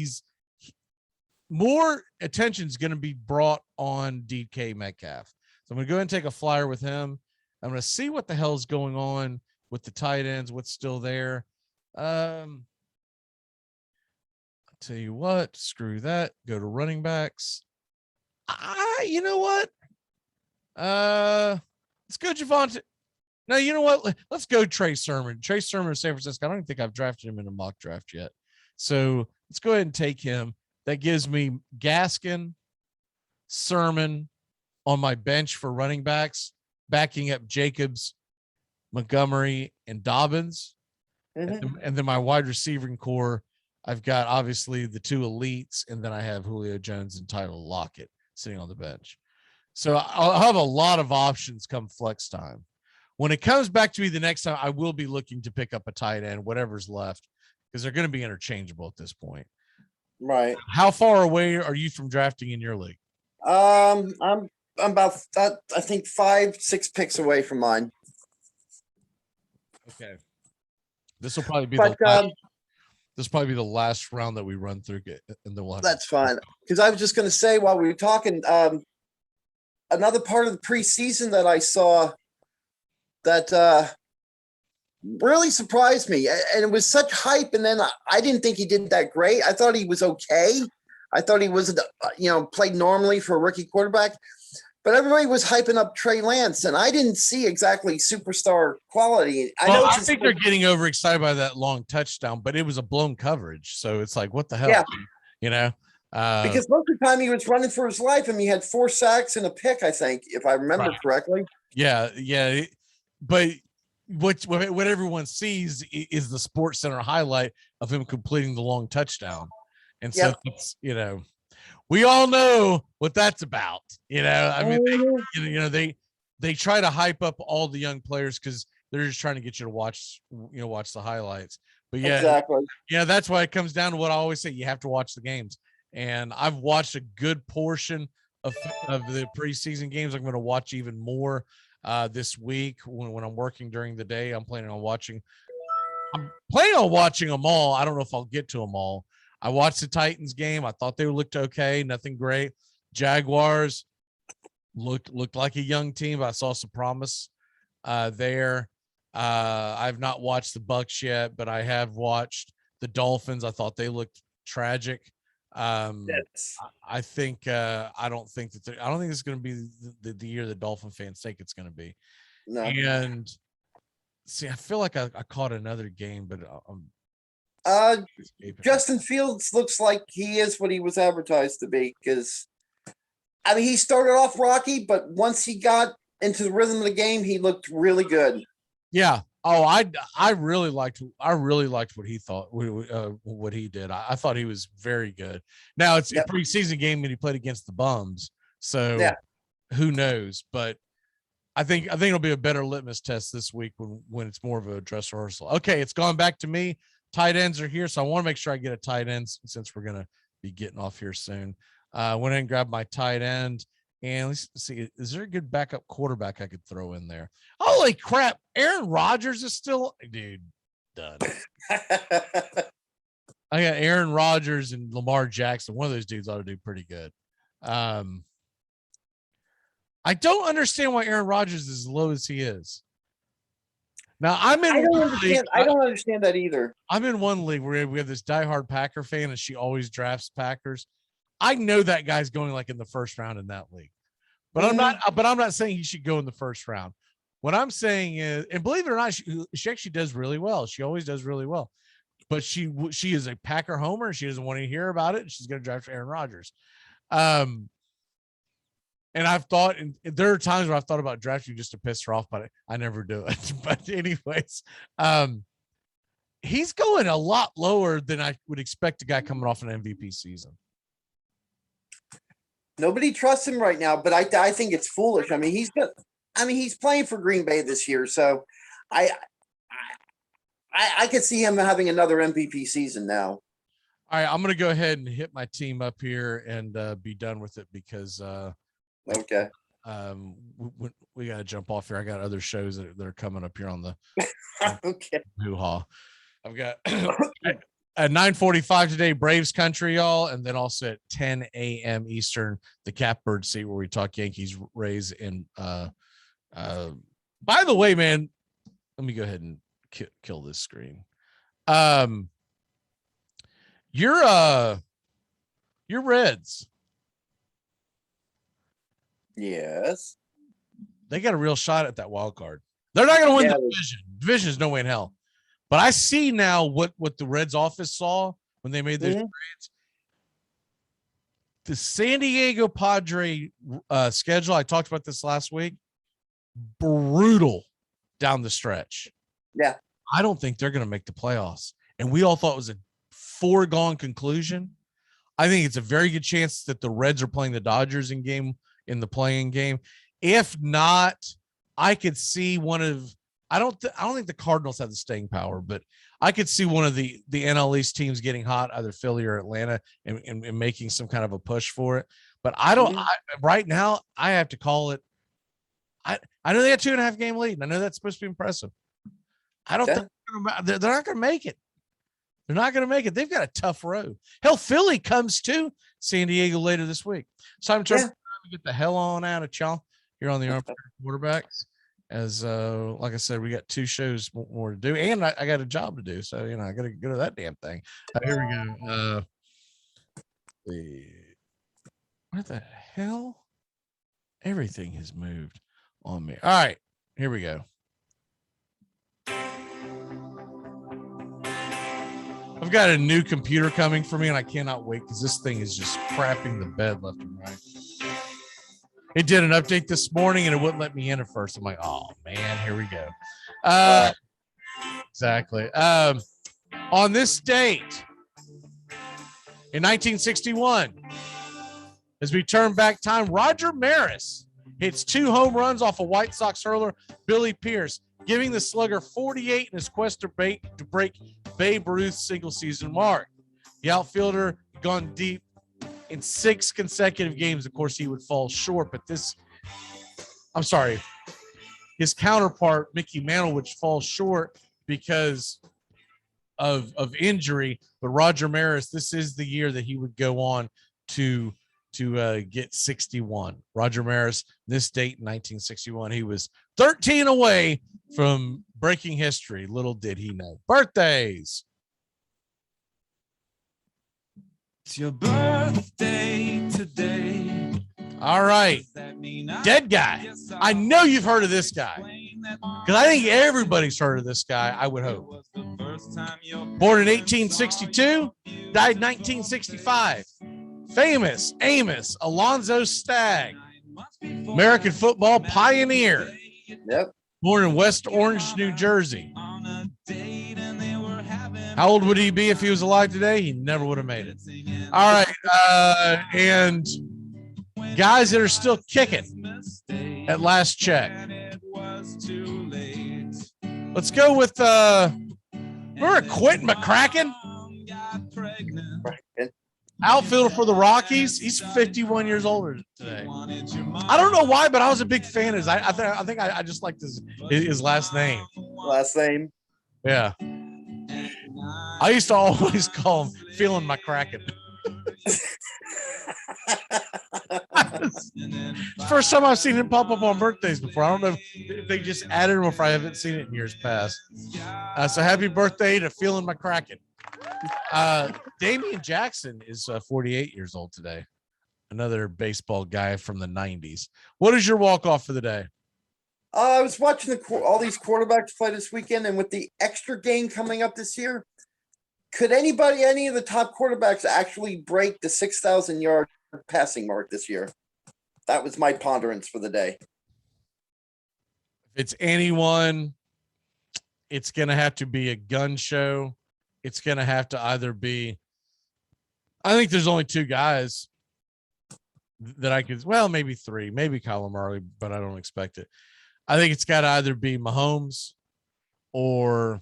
F: More attention is going to be brought on DK Metcalf. So I'm going to go ahead and take a flyer with him. I'm going to see what the hell is going on with the tight ends, what's still there. I'll tell you what, screw that. Go to running backs. You know what? Let's go Javonte. No, you know what? Let's go Trey Sermon. Trey Sermon of San Francisco. I don't even think I've drafted him in a mock draft yet. So let's go ahead and take him. That gives me Gaskin, Sermon on my bench for running backs, backing up Jacobs, Montgomery, and Dobbins. Mm-hmm. And then my wide receiving core, I've got obviously the two elites, and then I have Julio Jones and Tyler Lockett sitting on the bench. So I'll have a lot of options come flex time. When it comes back to me the next time, I will be looking to pick up a tight end, whatever's left, because they're going to be interchangeable at this point.
K: Right.
F: How far away are you from drafting in your league?
K: I'm about I think 5-6 picks away from mine.
F: Okay. This will probably be this will probably be the last round that we run through, and then we'll have
K: that's fine. Because I was just going to say while we were talking, another part of the preseason that I saw that really surprised me, and it was such hype. And then I didn't think he did that great. I thought he was okay. I thought he was, played normally for a rookie quarterback. But everybody was hyping up Trey Lance, and I didn't see exactly superstar quality.
F: I think they're getting overexcited by that long touchdown, but it was a blown coverage. So it's like, what the hell? Yeah.
K: Because most of the time he was running for his life, and he had 4 sacks and a pick, I think, if I remember correctly.
F: Yeah. But what everyone sees is the Sports Center highlight of him completing the long touchdown. And so, it's, we all know what that's about. I mean, they try to hype up all the young players because they're just trying to get you to watch the highlights. But
K: exactly.
F: That's why it comes down to what I always say. You have to watch the games. And I've watched a good portion of the preseason games. I'm going to watch even more this week when I'm working during the day. I'm planning on watching them all. I don't know if I'll get to them all. I watched the Titans game. I thought they looked okay. Nothing great. Jaguars looked like a young team. I saw some promise there. I've not watched the Bucs yet, but I have watched the Dolphins. I thought they looked tragic. I think I don't think it's going to be the year the Dolphin fans think it's going to be. No. And see, I feel like I caught another game, but
K: Justin Fields looks like he is what he was advertised to be, because he started off rocky, but once he got into the rhythm of the game, he looked really good.
F: Yeah. Oh, I really liked what he thought, what he did. I thought he was very good. Now it's a preseason game and he played against the bums, so who knows? But I think it'll be a better litmus test this week when it's more of a dress rehearsal. Okay, it's gone back to me. Tight ends are here, so I want to make sure I get a tight end since we're gonna be getting off here soon. Went ahead and grabbed my tight end. And let's see, is there a good backup quarterback I could throw in there? Holy crap. Aaron Rodgers is still, dude, done. I got Aaron Rodgers and Lamar Jackson. One of those dudes ought to do pretty good. I don't understand why Aaron Rodgers is as low as he is. Now, I don't understand that either. I'm in one league where we have this diehard Packer fan, and she always drafts Packers. I know that guy's going like in the first round in that league, but I'm not saying he should go in the first round. What I'm saying is, and believe it or not, she actually does really well. She always does really well, but she is a Packer homer. She doesn't want to hear about it. She's going to draft Aaron Rodgers. And I've thought, and there are times where I've thought about drafting just to piss her off, but I never do it. But anyways, he's going a lot lower than I would expect a guy coming off an MVP season.
K: Nobody trusts him right now, but I think it's foolish. I mean, he's playing for Green Bay this year, so I could see him having another MVP season now.
F: All right, I'm going to go ahead and hit my team up here and be done with it because
K: okay.
F: We got to jump off here. I got other shows that are coming up here on the
K: okay.
F: hoo-ha. I've got at 9:45 today, Braves country, y'all, and then also at 10 a.m. Eastern, the Catbird seat where we talk Yankees, Rays, and by the way, man, let me go ahead and kill this screen. Your Reds.
K: Yes.
F: They got a real shot at that wild card. They're not going to win the division. Division is no way in hell. But I see now what the Reds office saw when they made those trades. The San Diego Padre schedule, I talked about this last week, brutal down the stretch.
K: Yeah.
F: I don't think they're going to make the playoffs. And we all thought it was a foregone conclusion. I think it's a very good chance that the Reds are playing the Dodgers in the playing game. If not, I could see one of I don't think the Cardinals have the staying power, but I could see one of the NL East teams getting hot, either Philly or Atlanta, and making some kind of a push for it. But I don't right now. I have to call it. I know they got 2.5 game lead, and I know that's supposed to be impressive. I don't think they're not going to make it. They're not going to make it. They've got a tough road. Hell, Philly comes to San Diego later this week. So I'm trying to get the hell on out of y'all here on the Armchair Quarterbacks. As like I said, we got 2 shows more to do, and I got a job to do. So I got to go to that damn thing. Here we go. What the hell? Everything has moved on me. All right, here we go. I've got a new computer coming for me, and I cannot wait because this thing is just crapping the bed left and right. It did an update this morning, and it wouldn't let me in at first. I'm like, oh, man, here we go. Exactly. On this date, in 1961, as we turn back time, Roger Maris hits 2 home runs off a White Sox hurler, Billy Pierce, giving the slugger 48 in his quest to break Babe Ruth's single-season mark. The outfielder gone deep in 6 consecutive games. Of course, he would fall short, but his counterpart, Mickey Mantle, would fall short because of injury. But Roger Maris, this is the year that he would go on to get 61. Roger Maris, this date in 1961, he was 13 away from breaking history. Little did he know. Birthdays.
E: It's your birthday today.
F: All right. Dead guy. I know you've heard of this guy because I think everybody's heard of this guy, I would hope. Born in 1862, died in 1965. Famous Amos Alonzo Stagg, American football pioneer.
K: Yep.
F: Born in West Orange, New Jersey. How old would he be if he was alive today? He never would have made it. All right. And guys that are still kicking at last check. Let's go with remember Quentin McCracken? Outfielder for the Rockies. He's 51 years older today. I don't know why, but I was a big fan of his. I think I just liked his last name.
K: Last name.
F: Yeah. I used to always call him Feeling My Kraken. First time I've seen him pop up on birthdays before. I don't know if they just added him or if I haven't seen it in years past. So happy birthday to Feeling My Kraken. Damian Jackson is 48 years old today. Another baseball guy from the 90s. What is your walk-off for the day?
K: I was watching all these quarterbacks play this weekend, and with the extra game coming up this year, could any of the top quarterbacks actually break the 6,000-yard passing mark this year? that was my ponderance for the day.
F: If it's anyone, it's going to have to be a gun show. It's going to have to either be, I think there's only two guys that I could, well, maybe three, maybe Kyler Murray, but I don't expect it. I think it's got to either be Mahomes or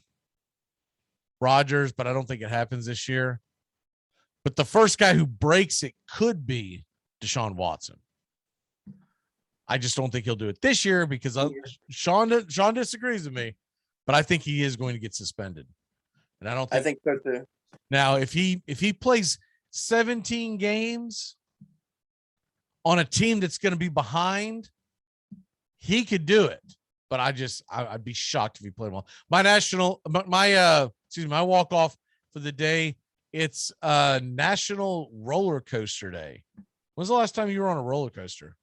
F: Rodgers, but I don't think it happens this year. But the first guy who breaks it could be Deshaun Watson. I just don't think he'll do it this year because Sean disagrees with me, but I think he is going to get suspended. And I think
K: so too.
F: Now, if he plays 17 games on a team that's going to be behind, he could do it. But I'd be shocked if he played well. My walk off for the day. It's National Roller Coaster Day. When's the last time you were on a roller coaster?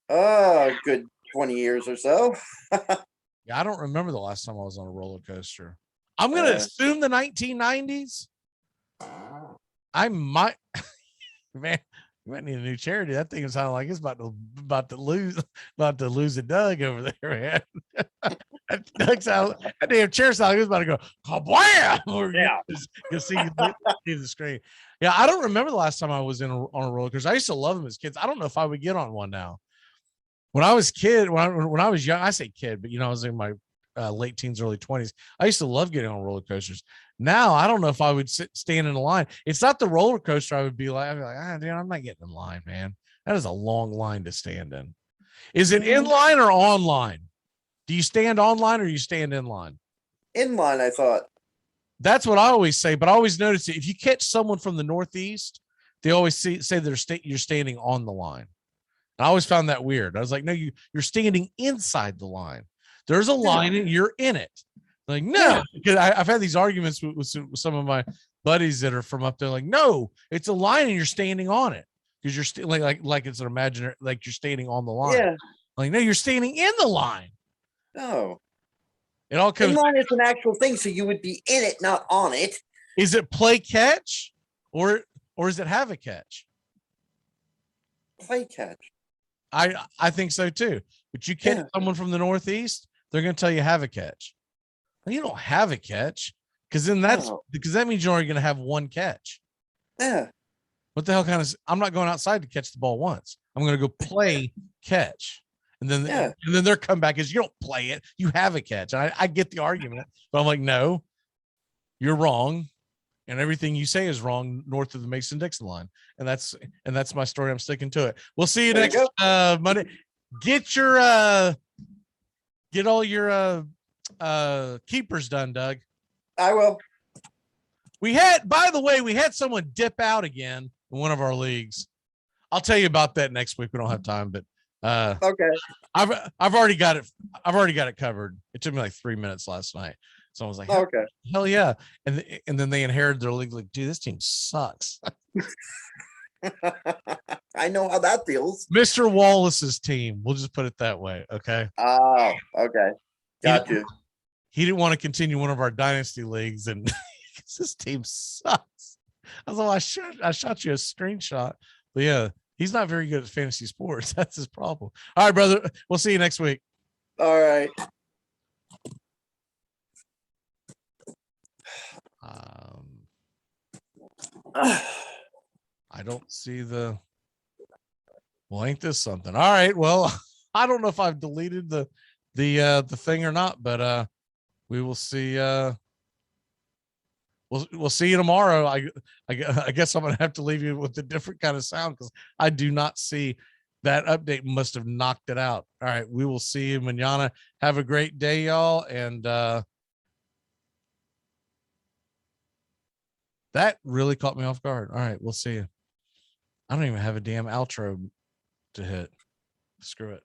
K: Good 20 years or so.
F: Yeah, I don't remember the last time I was on a roller coaster. I'm going to assume the 1990s. I might, man, you might need a new charity. That thing sounded like it's about to lose a Doug over there, man. That damn chair sounded like it was about to go kablam. Or you see the screen. Yeah, I don't remember the last time I was on a roller coaster. I used to love them as kids. I don't know if I would get on one now. When I was kid, when I was young, I say kid, but I was in my late teens, early 20s. I used to love getting on roller coasters. Now I don't know if I would stand in a line. It's not the roller coaster. I'd be like, dude, I'm not getting in line, man. That is a long line to stand in. Is it in line or online? Do you stand online or you stand in line?
K: In line, I thought.
F: That's what I always say, but I always notice it. If you catch someone from the Northeast, they always say you're standing on the line. I always found that weird. I was like, no, you're standing inside the line. There's a line and you're in it. Like, no, because I've had these arguments with some of my buddies that are from up there. Like, no, it's a line and you're standing on it because you're still like it's an imaginary, like you're standing on the line.
K: Yeah.
F: Like, no, you're standing in the line.
K: No.
F: It all comes.
K: In line is an actual thing, so you would be in it, not on it.
F: Is it play catch or is it have a catch?
K: Play catch.
F: I think so too. But you catch someone from the Northeast, they're going to tell you have a catch. Well, you don't have a catch because then because that means you're only going to have one catch.
K: Yeah.
F: What the hell kind of? I'm not going outside to catch the ball once. I'm going to go play catch, and then their comeback is you don't play it, you have a catch. And I get the argument, but I'm like, no, you're wrong. And everything you say is wrong north of the Mason-Dixon line. And that's my story. I'm sticking to it. We'll see you next Monday. Get all your keepers done, Doug.
K: I will.
F: By the way, we had someone dip out again in one of our leagues. I'll tell you about that next week. We don't have time, but
K: okay.
F: I've already got it. I've already got it covered. It took me like 3 minutes last night. So I was like,
K: okay,
F: hell yeah. And then they inherited their league. Like, dude, this team sucks.
K: I know how that feels.
F: Mr. Wallace's team. We'll just put it that way. Okay.
K: Oh, okay. Got you.
F: He didn't want to continue one of our dynasty leagues, and this team sucks. I was like, I shot you a screenshot. But yeah, he's not very good at fantasy sports. That's his problem. All right, brother. We'll see you next week.
K: All right.
F: I don't see well, ain't this something? All right. Well, I don't know if I've deleted the thing or not, but we will see. We'll see you tomorrow. I guess I'm gonna have to leave you with a different kind of sound because I do not see that update. Must have knocked it out. All right. We will see you mañana. Have a great day, y'all. And that really caught me off guard. All right, we'll see you. I don't even have a damn outro to hit. Screw it.